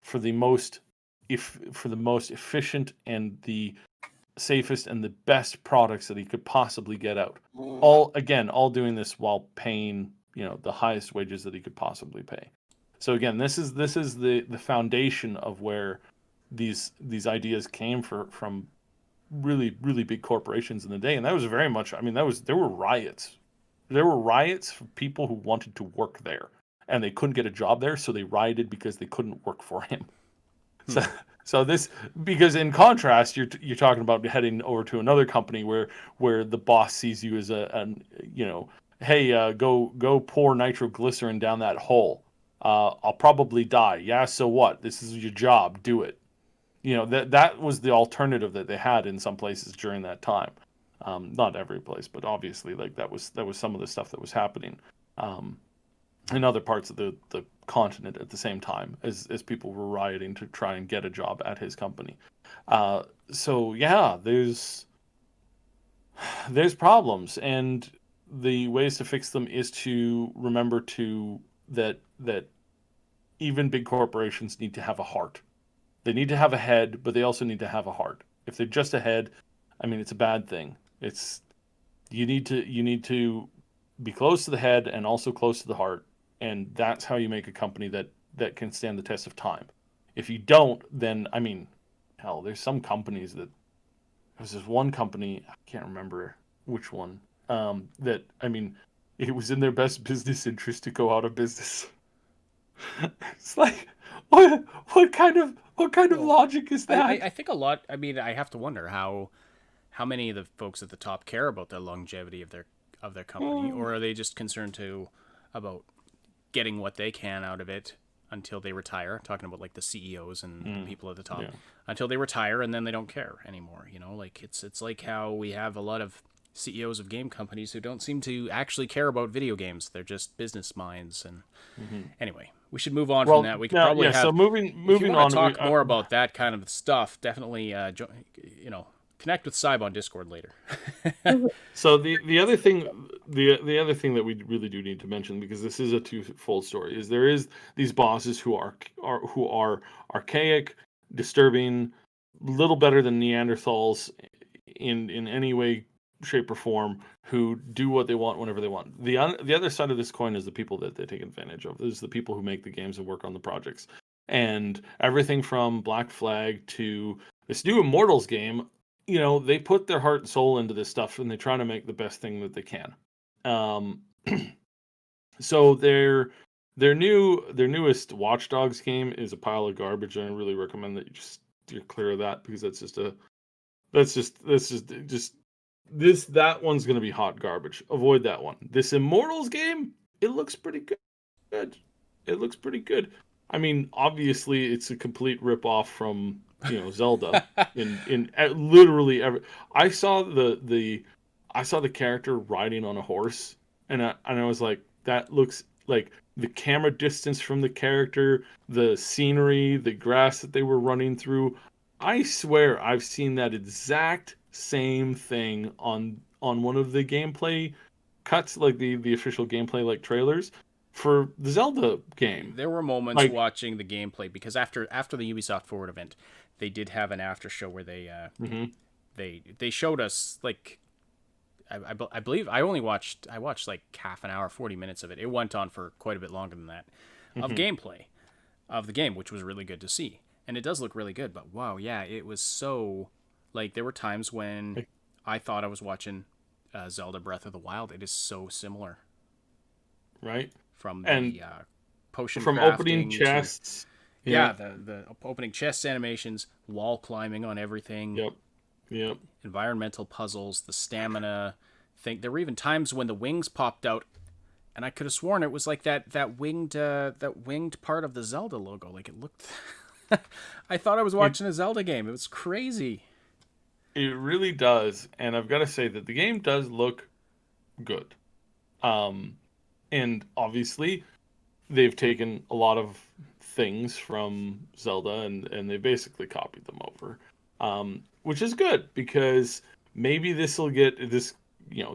for the most efficient and the safest and the best products that he could possibly get out. All doing this while paying, the highest wages that he could possibly pay. So again, this is the foundation of where these ideas came from really, really big corporations in the day. And that was very much, there were riots. There were riots for people who wanted to work there, and they couldn't get a job there, so they rioted because they couldn't work for him. So this, because in contrast, you're talking about heading over to another company where the boss sees you as hey, go pour nitroglycerin down that hole. I'll probably die. Yeah, so what? This is your job. Do it. That was the alternative that they had in some places during that time. Not every place, but obviously, like that was some of the stuff that was happening in other parts of the continent at the same time as people were rioting to try and get a job at his company. So yeah, there's problems, and the ways to fix them is to remember that even big corporations need to have a heart. They need to have a head, but they also need to have a heart. If they're just a head, it's a bad thing. You need to be close to the head and also close to the heart, and that's how you make a company that can stand the test of time. If you don't, then hell, there's some companies that there's this one company, I can't remember which one, that it was in their best business interest to go out of business. It's like, what kind of logic is that? I think a lot. I have to wonder how many of the folks at the top care about the longevity of their company, or are they just concerned about getting what they can out of it until they retire? Talking about like the CEOs and the people at the top, until they retire, and then they don't care anymore. Like it's like how we have a lot of CEOs of game companies who don't seem to actually care about video games. They're just business minds. And anyway, we should move on from that. We could probably have. So moving if you on. Talk more about that kind of stuff. Definitely, connect with Cyb on Discord later. So the other thing that we really do need to mention, because this is a twofold story, is there is these bosses who are archaic, disturbing, little better than Neanderthals in any way, shape, or form, who do what they want whenever they want. The other side of this coin is the people that they take advantage of. There's the people who make the games and work on the projects, and everything from Black Flag to this new Immortals game. They put their heart and soul into this stuff, and they try to make the best thing that they can. So their newest Watch Dogs game is a pile of garbage, and I really recommend that you're clear of that, because that one's going to be hot garbage. Avoid that one. This Immortals game, it looks pretty good. It looks pretty good. Obviously, it's a complete rip-off from Zelda in literally every. I saw the character riding on a horse, and I was like, that looks like the camera distance from the character, the scenery, the grass that they were running through. I swear I've seen that exact same thing on one of the gameplay cuts, like the official gameplay like trailers for the Zelda game. There were moments watching the gameplay, because after the Ubisoft Forward event, they did have an after show where they they showed us, like, I believe I watched like half an hour, 40 minutes of it. It went on for quite a bit longer than that of gameplay of the game, which was really good to see. And it does look really good, but wow, yeah, it was so, like, there were times when I thought I was watching Zelda Breath of the Wild. It is so similar. Right? From the potion from crafting opening chests. The opening chest animations, wall climbing on everything. Yep. Environmental puzzles, the stamina thing. There were even times when the wings popped out, and I could have sworn it was like that winged part of the Zelda logo. Like, it looked. I thought I was watching a Zelda game. It was crazy. It really does, and I've got to say that the game does look good. And obviously, they've taken a lot of things from Zelda and they basically copied them over, which is good, because maybe this will get this.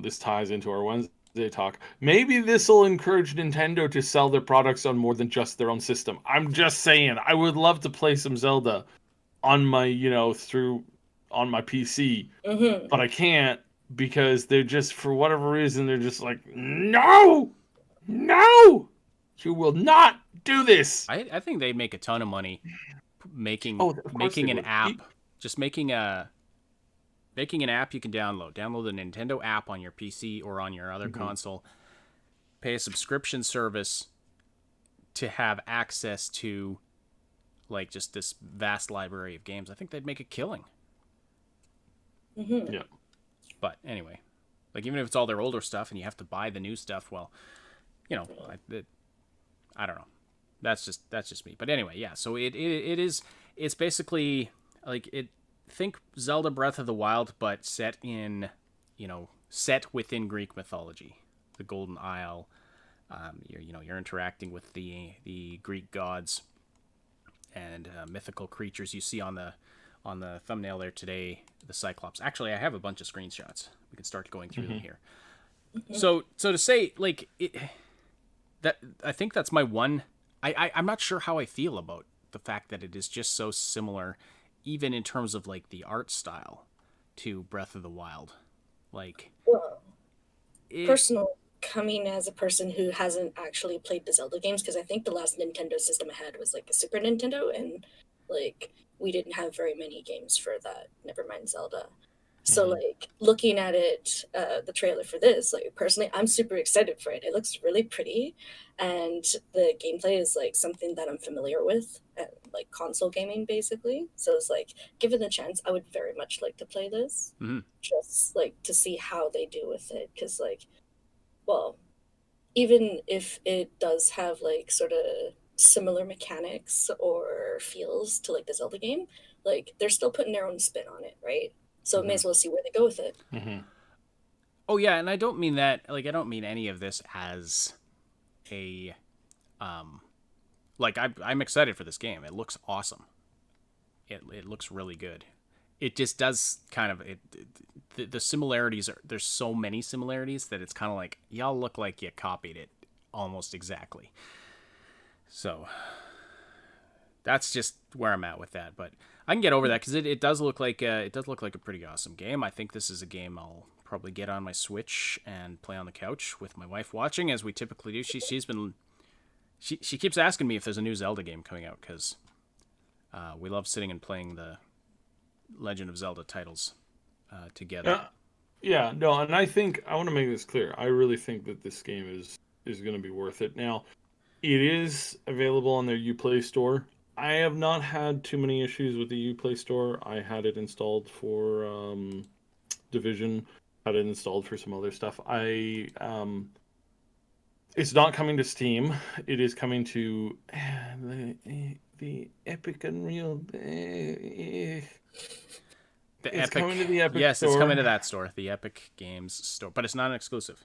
This ties into our Wednesday they talk. Maybe this will encourage Nintendo to sell their products on more than just their own system. I'm just saying, I would love to play some Zelda on my, on my PC, but I can't because they're just, for whatever reason, they're just like, no, you will not do this. I think they make a ton of money making Oh, of course making they an would. app, just making an app you can download. Download the Nintendo app on your PC or on your other console. Pay a subscription service to have access to like just this vast library of games. I think they'd make a killing. Yeah. But anyway, like even if it's all their older stuff and you have to buy the new stuff, well, I don't know. That's just me. But anyway, yeah. So it's basically like think Zelda Breath of the Wild, but set within Greek mythology, the Golden Isle. You're interacting with the Greek gods and mythical creatures you see on the thumbnail there today. The Cyclops. Actually, I have a bunch of screenshots. We can start going through them here. So to say like that, I think that's my one. I'm not sure how I feel about the fact that it is just so similar, even in terms of like the art style, to Breath of the Wild. Like, Well, personal coming as a person who hasn't actually played the Zelda games, because I think the last Nintendo system I had was like a Super Nintendo, and like we didn't have very many games for that. Never mind Zelda. So like looking at it, the trailer for this, like personally, I'm super excited for it. It looks really pretty, and the gameplay is like something that I'm familiar with, like console gaming basically. So it's like, given the chance, I would very much like to play this, just like to see how they do with it. Because like, well, even if it does have like sort of similar mechanics or feels to like the Zelda game, like they're still putting their own spin on it, right? So may as well see where they go with it. Oh yeah, and I don't mean that. Like I don't mean any of this as a, like I'm excited for this game. It looks awesome. It looks really good. It just does kind of the similarities are, there's so many similarities that it's kind of like y'all look like you copied it almost exactly. So that's just where I'm at with that, but I can get over that because it does look like a pretty awesome game. I think this is a game I'll probably get on my Switch and play on the couch with my wife watching, as we typically do. She keeps asking me if there's a new Zelda game coming out because we love sitting and playing the Legend of Zelda titles together. Yeah, no, and I think I want to make this clear. I really think that this game is going to be worth it. Now, it is available on their Uplay store. I have not had too many issues with the Uplay store. I had it installed for Division, had it installed for some other stuff. It's not coming to Steam. It is coming to the Epic Unreal. Coming to the Epic store. It's coming to that store, the Epic Games store, but it's not an exclusive.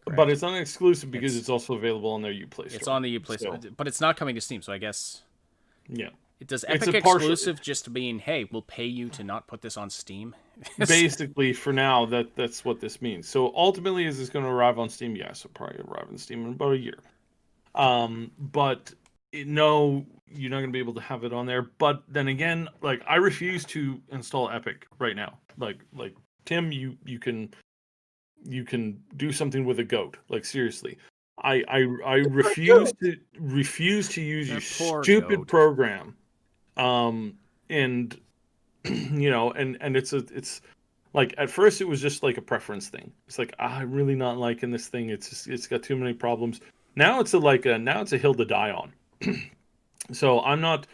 Correct. But it's not exclusive because it's also available on their Uplay store. It's on the Uplay store, but it's not coming to Steam, so I guess... Yeah. It does Epic exclusive just mean, hey, we'll pay you to not put this on Steam? Basically, for now, that's what this means. So ultimately, is this going to arrive on Steam? Yes, it'll probably arrive on Steam in about a year. But no, you're not going to be able to have it on there. But then again, like I refuse to install Epic right now. Like Tim, you can do something with a goat. Like seriously, I refuse to use your stupid goat program. And it's like at first it was just like a preference thing. It's like I'm really not liking this thing. It's got too many problems. Now it's a hill to die on. So I'm not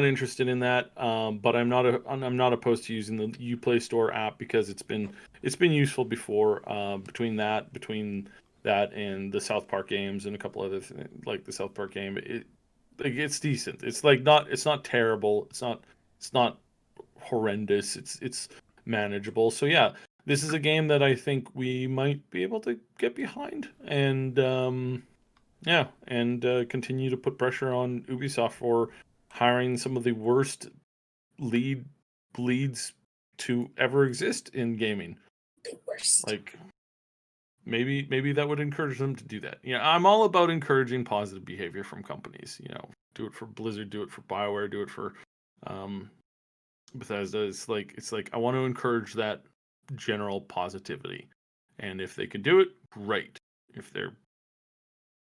interested in that. But I'm not opposed to using the Uplay Store app because it's been useful before. Between that and the South Park games and a couple other things, like the South Park game, it's decent. It's not terrible. It's not horrendous. It's manageable. So yeah, this is a game that I think we might be able to get behind and continue to put pressure on Ubisoft for hiring some of the worst leads to ever exist in gaming. The worst. Like maybe that would encourage them to do that. I'm all about encouraging positive behavior from companies. Do it for Blizzard, do it for BioWare, do it for Bethesda. It's like I want to encourage that general positivity, and if they can do it, great. If they're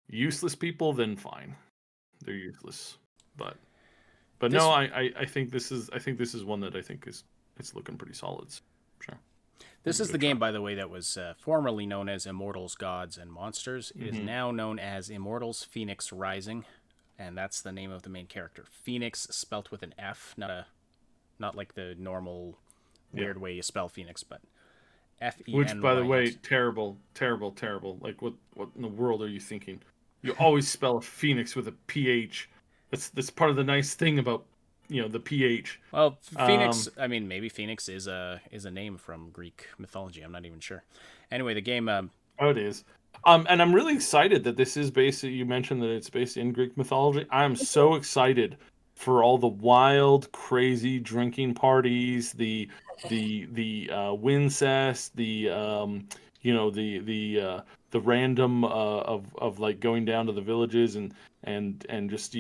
useless people, then fine, they're useless. But no, I think this is one that I think it's looking pretty solid. Sure. This is the game, by the way, that was formerly known as Immortals, Gods, and Monsters. It is now known as Immortals Fenyx Rising, and that's the name of the main character. Phoenix spelt with an F, not like the normal weird way you spell Phoenix, but F-E-N-Y-X. Which, by the way, terrible. Like, what in the world are you thinking? You always spell a Phoenix with a PH. That's part of the nice thing about the PH. Well, Phoenix. I mean, maybe Phoenix is a name from Greek mythology. I'm not even sure. Anyway, the game. Oh, it is. And I'm really excited that this is based. You mentioned that it's based in Greek mythology. I'm so excited for all the wild, crazy drinking parties, the wincest, the random of like going down to the villages and just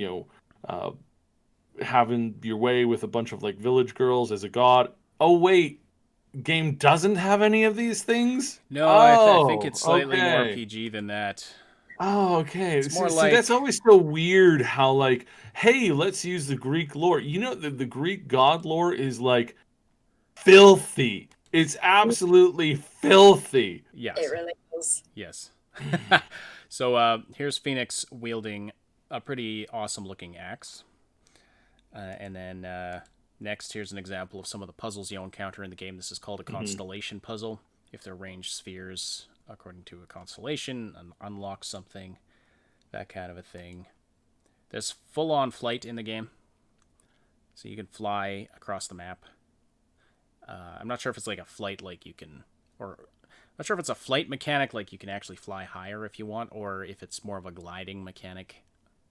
having your way with a bunch of like village girls as a god. Oh wait, game doesn't have any of these things? No, I think it's slightly more okay. PG than that. Oh, okay. It's more See, like... that's always so weird how like, hey, let's use the Greek lore. The Greek god lore is like filthy. It's absolutely filthy. Yes. It really is. Yes. So here's Phoenix wielding a pretty awesome looking axe. And then next, here's an example of some of the puzzles you'll encounter in the game. This is called a constellation puzzle. If they're ranged spheres according to a constellation, unlock something, that kind of a thing. There's full-on flight in the game, so you can fly across the map. I'm not sure if it's like a flight like you can, or I'm not sure if it's a flight mechanic like you can actually fly higher if you want, or if it's more of a gliding mechanic.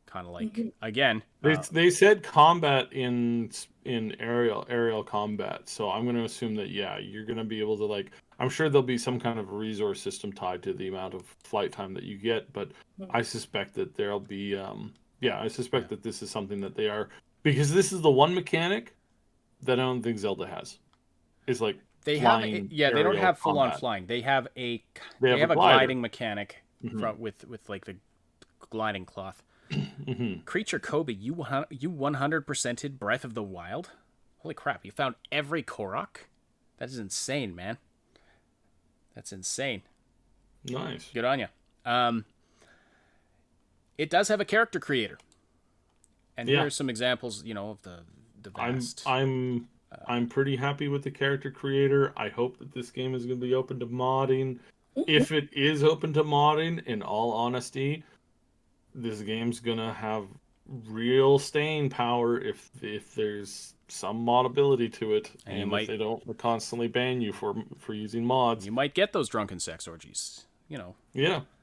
Kind of like again. They said combat in aerial combat, so I'm going to assume that you're going to be able to like. I'm sure there'll be some kind of resource system tied to the amount of flight time that you get, but I suspect that there'll be. I suspect that this is something that they are, because this is the one mechanic that I don't think Zelda has. Is like they have they don't have full on flying. They have a gliding mechanic with like the gliding cloth. Creature Kobe, you 100%ed Breath of the Wild? Holy crap, you found every Korok? That is insane, man. That's insane. Nice. Good on you. It does have a character creator. And here are some examples, of the vast... I'm pretty happy with the character creator. I hope that this game is going to be open to modding. If it is open to modding, in all honesty, this game's gonna have real staying power if there's some modability to it, and if they don't constantly ban you for using mods. You might get those drunken sex orgies, Yeah.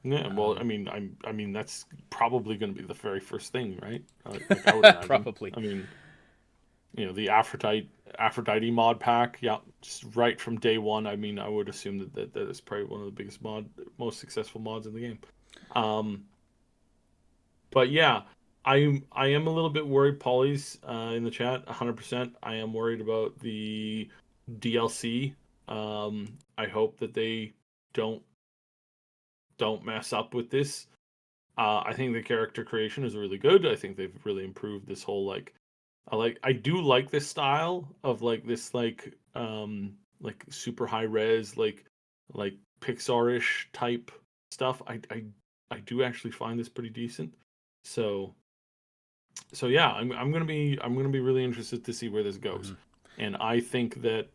Well, I mean that's probably going to be the very first thing, right? Like I would imagine. Probably. I mean, the Aphrodite mod pack, just right from day one. I mean, I would assume that is probably one of the biggest most successful mods in the game. But yeah, I am a little bit worried. Polly's in the chat, 100%. I am worried about the DLC. I hope that they don't mess up with this. I think the character creation is really good. I think they've really improved this whole I do like this style of this super high res like Pixar-ish type stuff. I do actually find this pretty decent. So yeah, I'm gonna be really interested to see where this goes, and I think that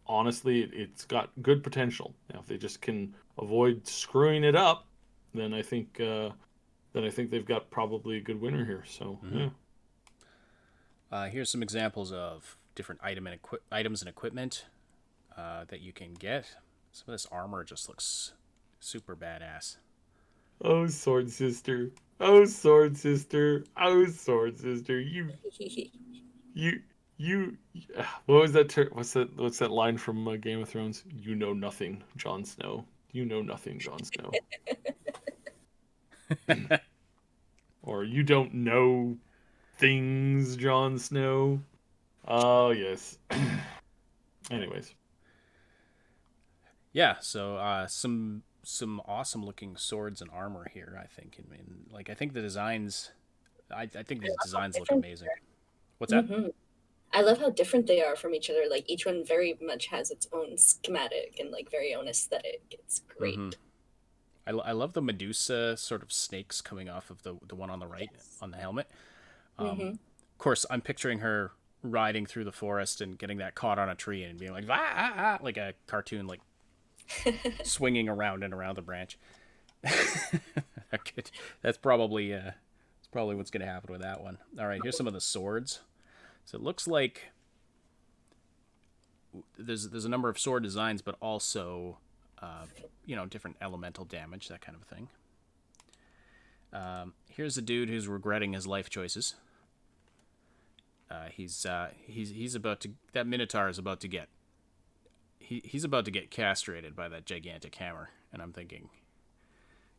honestly it's got good potential. Now, if they just can avoid screwing it up, then I think they've got probably a good winner here. So yeah. Here's some examples of different items and equipment that you can get. Some of this armor just looks super badass. Oh, Sword Sister. Oh, Sword Sister. Oh, Sword Sister. You. What was that? What's that line from Game of Thrones? You know nothing, Jon Snow. You know nothing, Jon Snow. Or you don't know things, Jon Snow. Oh, yes. Anyways. Yeah, so some awesome looking swords and armor here, I think. I mean, like, I think the designs, I think these designs look amazing. What's that? Mm-hmm. I love how different they are from each other. Like each one very much has its own schematic and like very own aesthetic. It's great. Mm-hmm. I love the Medusa sort of snakes coming off of the one on the right on the helmet. Of course, I'm picturing her riding through the forest and getting that caught on a tree and being like, ah, ah, ah, like a cartoon, like swinging around and around the branch. That's probably what's going to happen with that one. All right, here's some of the swords. So it looks like there's a number of sword designs, but also different elemental damage, that kind of thing. Here's a dude who's regretting his life choices. He's about to, that Minotaur is about to get, he's about to get castrated by that gigantic hammer, and I'm thinking,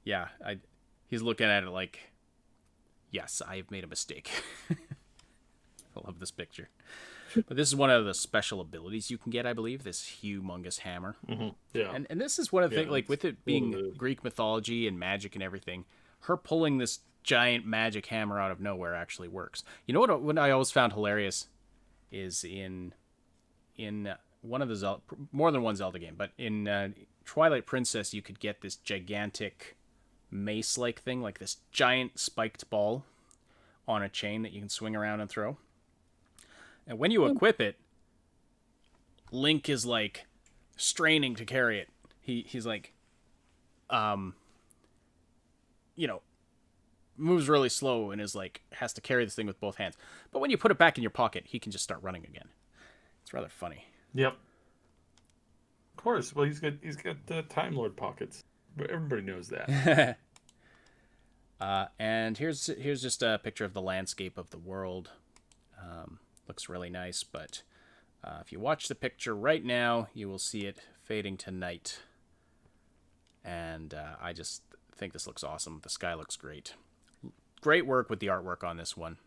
yeah, he's looking at it like, yes, I have made a mistake. I love this picture. But this is one of the special abilities you can get, I believe, this humongous hammer. Mm-hmm. Yeah. And this is one of the things, like, with it being Greek mythology and magic and everything, her pulling this giant magic hammer out of nowhere actually works. You know what I always found hilarious is in one of the more than one Zelda game, but in Twilight Princess, you could get this gigantic mace-like thing, like this giant spiked ball on a chain that you can swing around and throw. And when you equip it, Link is like straining to carry it. He's like, moves really slow and is like has to carry this thing with both hands. But when you put it back in your pocket, he can just start running again. It's rather funny. Yep. Of course. Well, he's got Time Lord pockets. But everybody knows that. And here's just a picture of the landscape of the world. Looks really nice, but if you watch the picture right now, you will see it fading to night. And I just think this looks awesome. The sky looks great. Great work with the artwork on this one.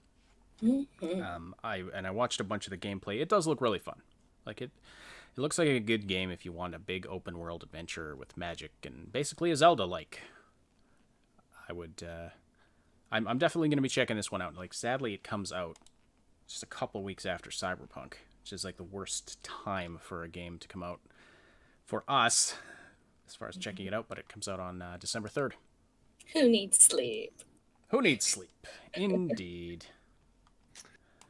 Mm-hmm. I watched a bunch of the gameplay. It does look really fun. Like it looks like a good game if you want a big open world adventure with magic and basically a Zelda-like. I'm definitely going to be checking this one out. Like, sadly, it comes out just a couple weeks after Cyberpunk, which is like the worst time for a game to come out for us as far as checking it out, but it comes out on December 3rd. Who needs sleep? Who needs sleep? Indeed.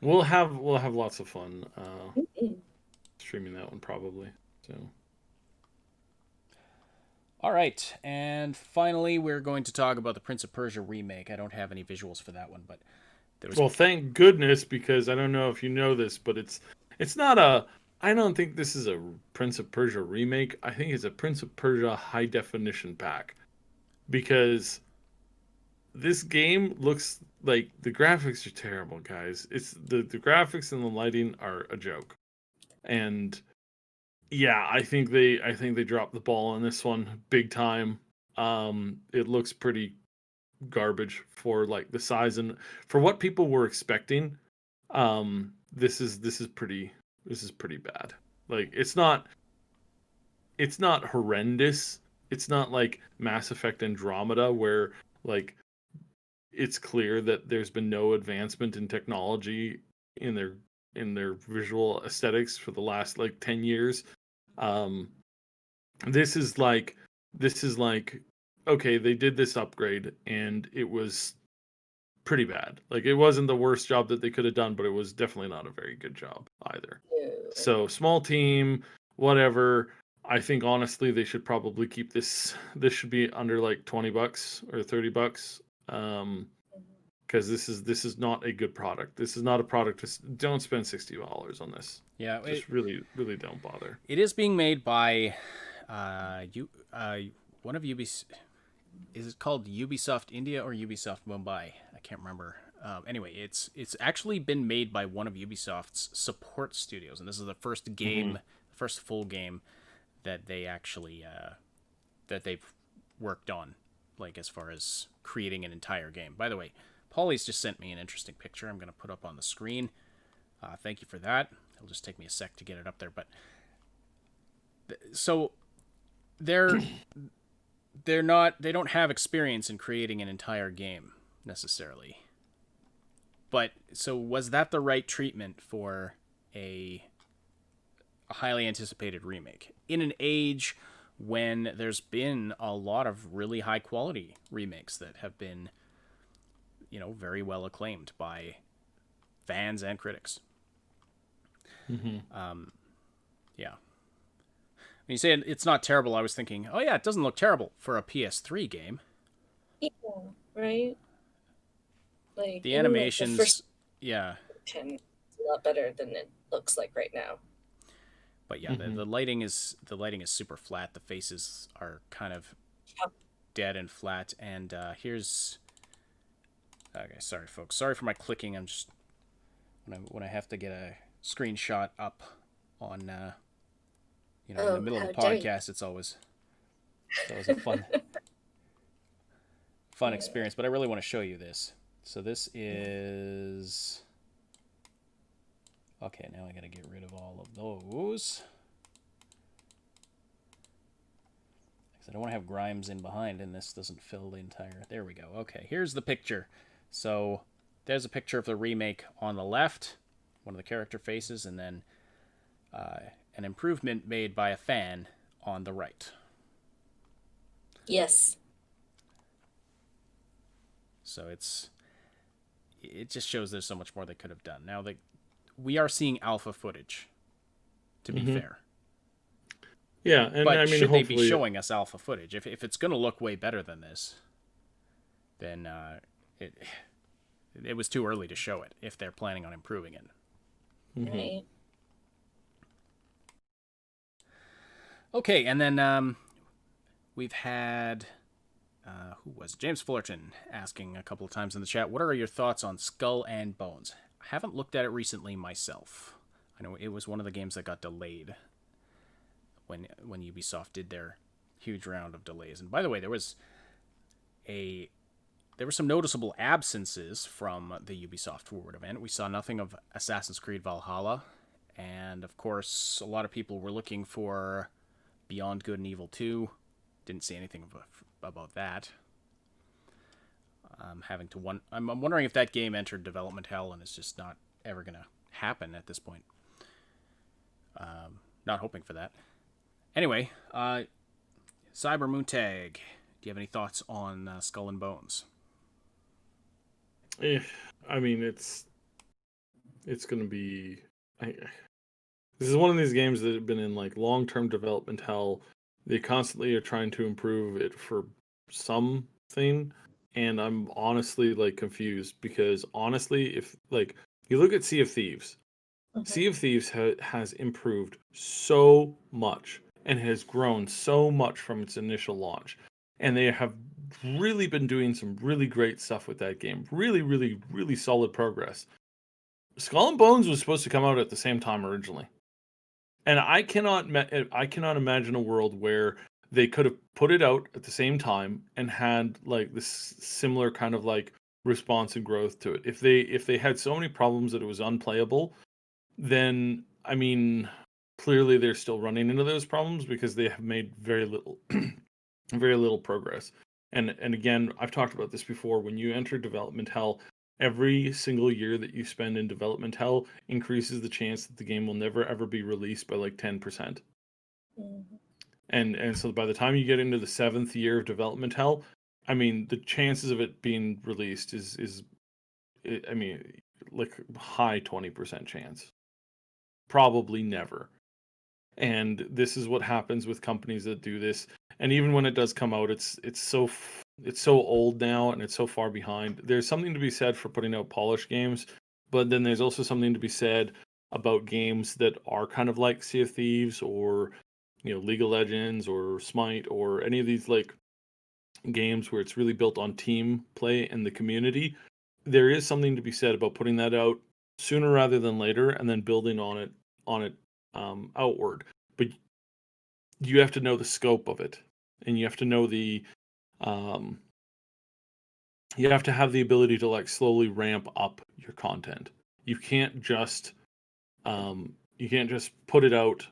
We'll have lots of fun streaming that one probably. So. All right, and finally, we're going to talk about the Prince of Persia remake. I don't have any visuals for that one, but well, thank goodness, because I don't know if you know this, but it's not a. I don't think this is a Prince of Persia remake. I think it's a Prince of Persia high definition pack, because this game looks like the graphics are terrible, guys. It's the graphics and the lighting are a joke, and yeah, I think they dropped the ball on this one big time. It looks pretty garbage for like the size and for what people were expecting. This is pretty bad. Like it's not horrendous. It's not like Mass Effect Andromeda where like it's clear that there's been no advancement in technology in their visual aesthetics for the last like 10 years. This is like okay, they did this upgrade and it was pretty bad. Like it wasn't the worst job that they could have done, but it was definitely not a very good job either. So small team, whatever. I think honestly they should probably keep this should be under like $20 or $30. Because this is not a good product. This is not a product. Don't spend $60 on this. Yeah, just really don't bother. It is being made by one of Ubisoft. Is it called Ubisoft India or Ubisoft Mumbai? I can't remember. Anyway, it's actually been made by one of Ubisoft's support studios, and this is the first game, first full game that they actually that they've worked on, like as far as creating an entire game. By the way, Polly's just sent me an interesting picture I'm going to put up on the screen. Thank you for that. It'll just take me a sec to get it up there. But so they don't have experience in creating an entire game necessarily. But so was that the right treatment for a highly anticipated remake in an age when there's been a lot of really high quality remakes that have been, very well acclaimed by fans and critics? Yeah. When you say it's not terrible, I was thinking, oh yeah, it doesn't look terrible for a PS3 game. Yeah, right. Like The animations, the first yeah. is a lot better than it looks like right now. But yeah, the lighting is super flat. The faces are kind of dead and flat. And here's, okay, sorry folks, sorry for my clicking. I'm just when I have to get a screenshot up on in the middle of the podcast, it's always a fun experience. But I really want to show you this. So this is... Okay, now I gotta get rid of all of those. Because I don't want to have Grimes in behind, and this doesn't fill the entire... There we go. Okay, here's the picture. So there's a picture of the remake on the left, one of the character faces, and then an improvement made by a fan on the right. Yes. So it just shows there's so much more they could have done. Now, we are seeing alpha footage, to be fair. Yeah, and but I mean, should hopefully... they be showing us alpha footage? If it's going to look way better than this, then it was too early to show it if they're planning on improving it. Right. Okay, and then we've had... who was it? James Fullerton asking a couple of times in the chat, what are your thoughts on Skull and Bones? I haven't looked at it recently myself. I know it was one of the games that got delayed when Ubisoft did their huge round of delays. And by the way, there were some noticeable absences from the Ubisoft Forward event. We saw nothing of Assassin's Creed Valhalla, and of course, a lot of people were looking for Beyond Good and Evil 2. Didn't see anything about that. I'm wondering if that game entered development hell and it's just not ever going to happen at this point. Not hoping for that. Anyway, Cyber Moontag, do you have any thoughts on Skull and Bones? I mean, it's going to be... This is one of these games that have been in like long-term development hell. They constantly are trying to improve it for something, and I'm honestly like confused because honestly, if like you look at Sea of Thieves, Sea of Thieves has improved so much and has grown so much from its initial launch, and they have really been doing some really great stuff with that game. Really, really, really solid progress. Skull and Bones was supposed to come out at the same time originally. And I cannot imagine a world where they could have put it out at the same time and had like this similar kind of like response and growth to it. If they had so many problems that it was unplayable, then I mean, clearly they're still running into those problems because they have made very little progress. And again, I've talked about this before. When you enter development hell, every single year that you spend in development hell increases the chance that the game will never ever be released by like 10%. Mm-hmm. And so by the time you get into the 7th year of development hell, I mean, the chances of it being released is I mean, like high 20% chance. Probably never. And this is what happens with companies that do this. And even when it does come out, it's so old now and it's so far behind. There's something to be said for putting out polished games, but then there's also something to be said about games that are kind of like Sea of Thieves or League of Legends or Smite or any of these like games where it's really built on team play and the community. There is something to be said about putting that out sooner rather than later and then building on it outward. But you have to know the scope of it. and you have to know you have to have the ability to like slowly ramp up your content. You can't just put it out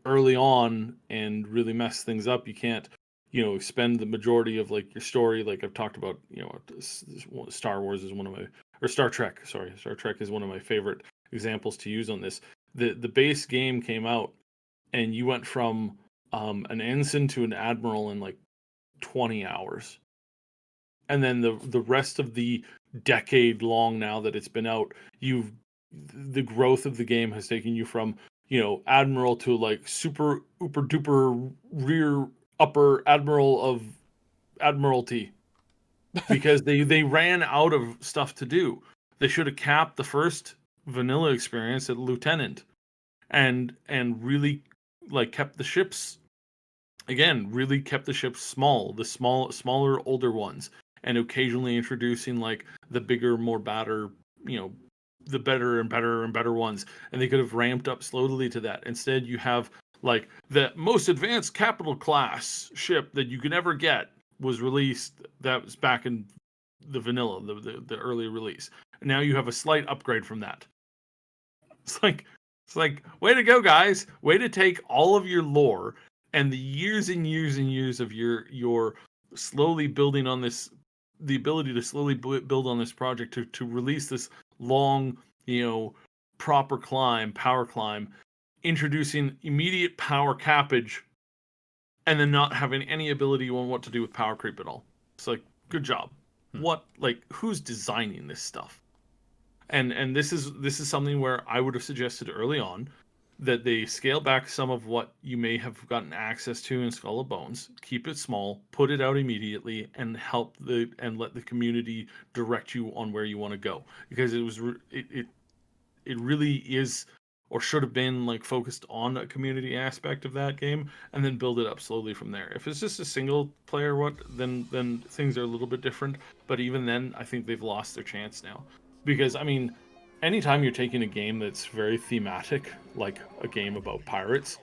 early on and really mess things up. You can't, spend the majority of like your story. Like I've talked about, Star Wars is one of my, or Star Trek, sorry. Star Trek is one of my favorite examples to use on this. The base game came out and you went from an ensign to an admiral in like 20 hours. And then the rest of the decade long now that it's been out, the growth of the game has taken you from, admiral to like super uber duper rear upper admiral of admiralty, because they ran out of stuff to do. They should have capped the first vanilla experience at lieutenant and really like kept the ships small, smaller older ones, and occasionally introducing like the bigger, more badder, the better and better and better ones. And they could have ramped up slowly to that. Instead, you have like the most advanced capital class ship that you can ever get was released. That was back in the vanilla, the early release. And now you have a slight upgrade from that. It's like, way to go, guys. Way to take all of your lore and the years and years and years of your slowly building on this, the ability to slowly build on this project to release this long, proper power climb, introducing immediate power cappage, and then not having any ability on what to do with power creep at all. It's like, good job. What, like, who's designing this stuff? And this is something where I would have suggested early on that they scale back some of what you may have gotten access to in Skull and Bones, keep it small, put it out immediately, and let the community direct you on where you want to go. Because it really is, or should have been, like, focused on a community aspect of that game, and then build it up slowly from there. If it's just a single player, then things are a little bit different. But even then, I think they've lost their chance now. Because, I mean, anytime you're taking a game that's very thematic, like a game about pirates,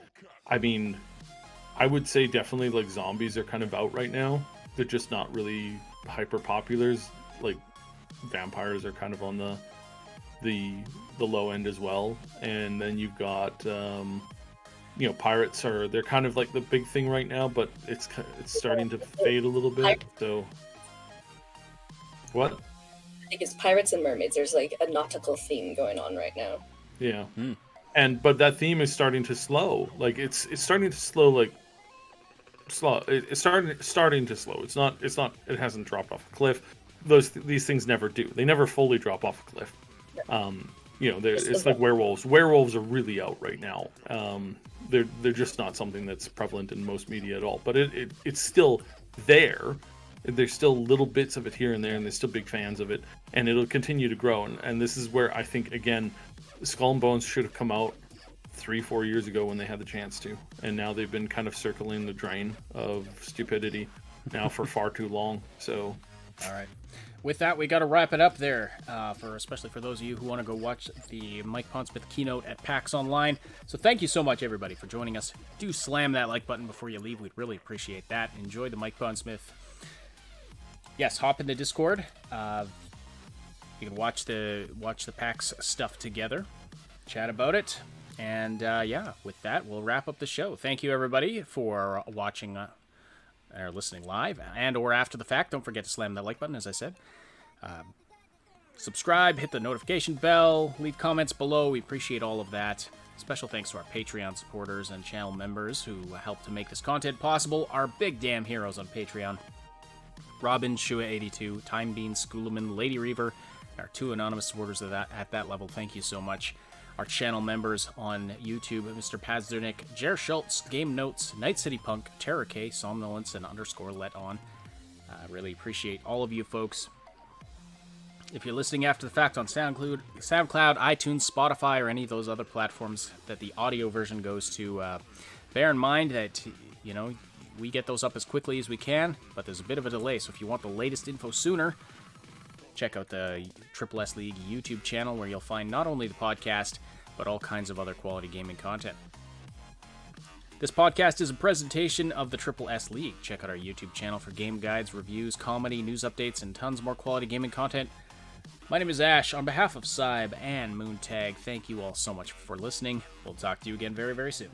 I mean, I would say definitely like zombies are kind of out right now. They're just not really hyper populars. Like vampires are kind of on the low end as well. And then you've got pirates they're kind of like the big thing right now, but it's starting to fade a little bit. So what? I think it's pirates and mermaids. There's like a nautical theme going on right now. Yeah. But that theme is starting to slow. Like it's starting to slow. Like slow. It's starting to slow. It's not. It hasn't dropped off a cliff. These things never do. They never fully drop off a cliff. It's like werewolves. Werewolves are really out right now. They're just not something that's prevalent in most media at all. But it's still there. There's still little bits of it here and there, and there's still big fans of it, and it'll continue to grow. And this is where I think, again, Skull and Bones should have come out 3-4 years ago when they had the chance to, and now they've been kind of circling the drain of stupidity now for far too long. So, all right. With that, we got to wrap it up there, especially for those of you who want to go watch the Mike Pondsmith keynote at PAX Online. So thank you so much, everybody, for joining us. Do slam that like button before you leave. We'd really appreciate that. Enjoy the Mike Pondsmith. Yes, hop in the Discord. You can watch the PAX stuff together, chat about it, and with that, we'll wrap up the show. Thank you, everybody, for watching or listening live and or after the fact. Don't forget to slam that like button, as I said. Subscribe, hit the notification bell, leave comments below. We appreciate all of that. Special thanks to our Patreon supporters and channel members who help to make this content possible. Our big damn heroes on Patreon. Robin, Shua82, Time Bean, Schoolaman, Lady Reaver, our 2 anonymous supporters at that level. Thank you so much. Our channel members on YouTube, Mr. Pazdernick, Jer Schultz, Game Notes, Night City Punk, Terror K, Somnolence, and _let on. I really appreciate all of you folks. If you're listening after the fact on SoundCloud, iTunes, Spotify, or any of those other platforms that the audio version goes to, bear in mind that, we get those up as quickly as we can, but there's a bit of a delay. So if you want the latest info sooner, check out the Triple S League YouTube channel, where you'll find not only the podcast, but all kinds of other quality gaming content. This podcast is a presentation of the Triple S League. Check out our YouTube channel for game guides, reviews, comedy, news updates, and tons more quality gaming content. My name is Ash. On behalf of Cyb and Moontag, thank you all so much for listening. We'll talk to you again very, very soon.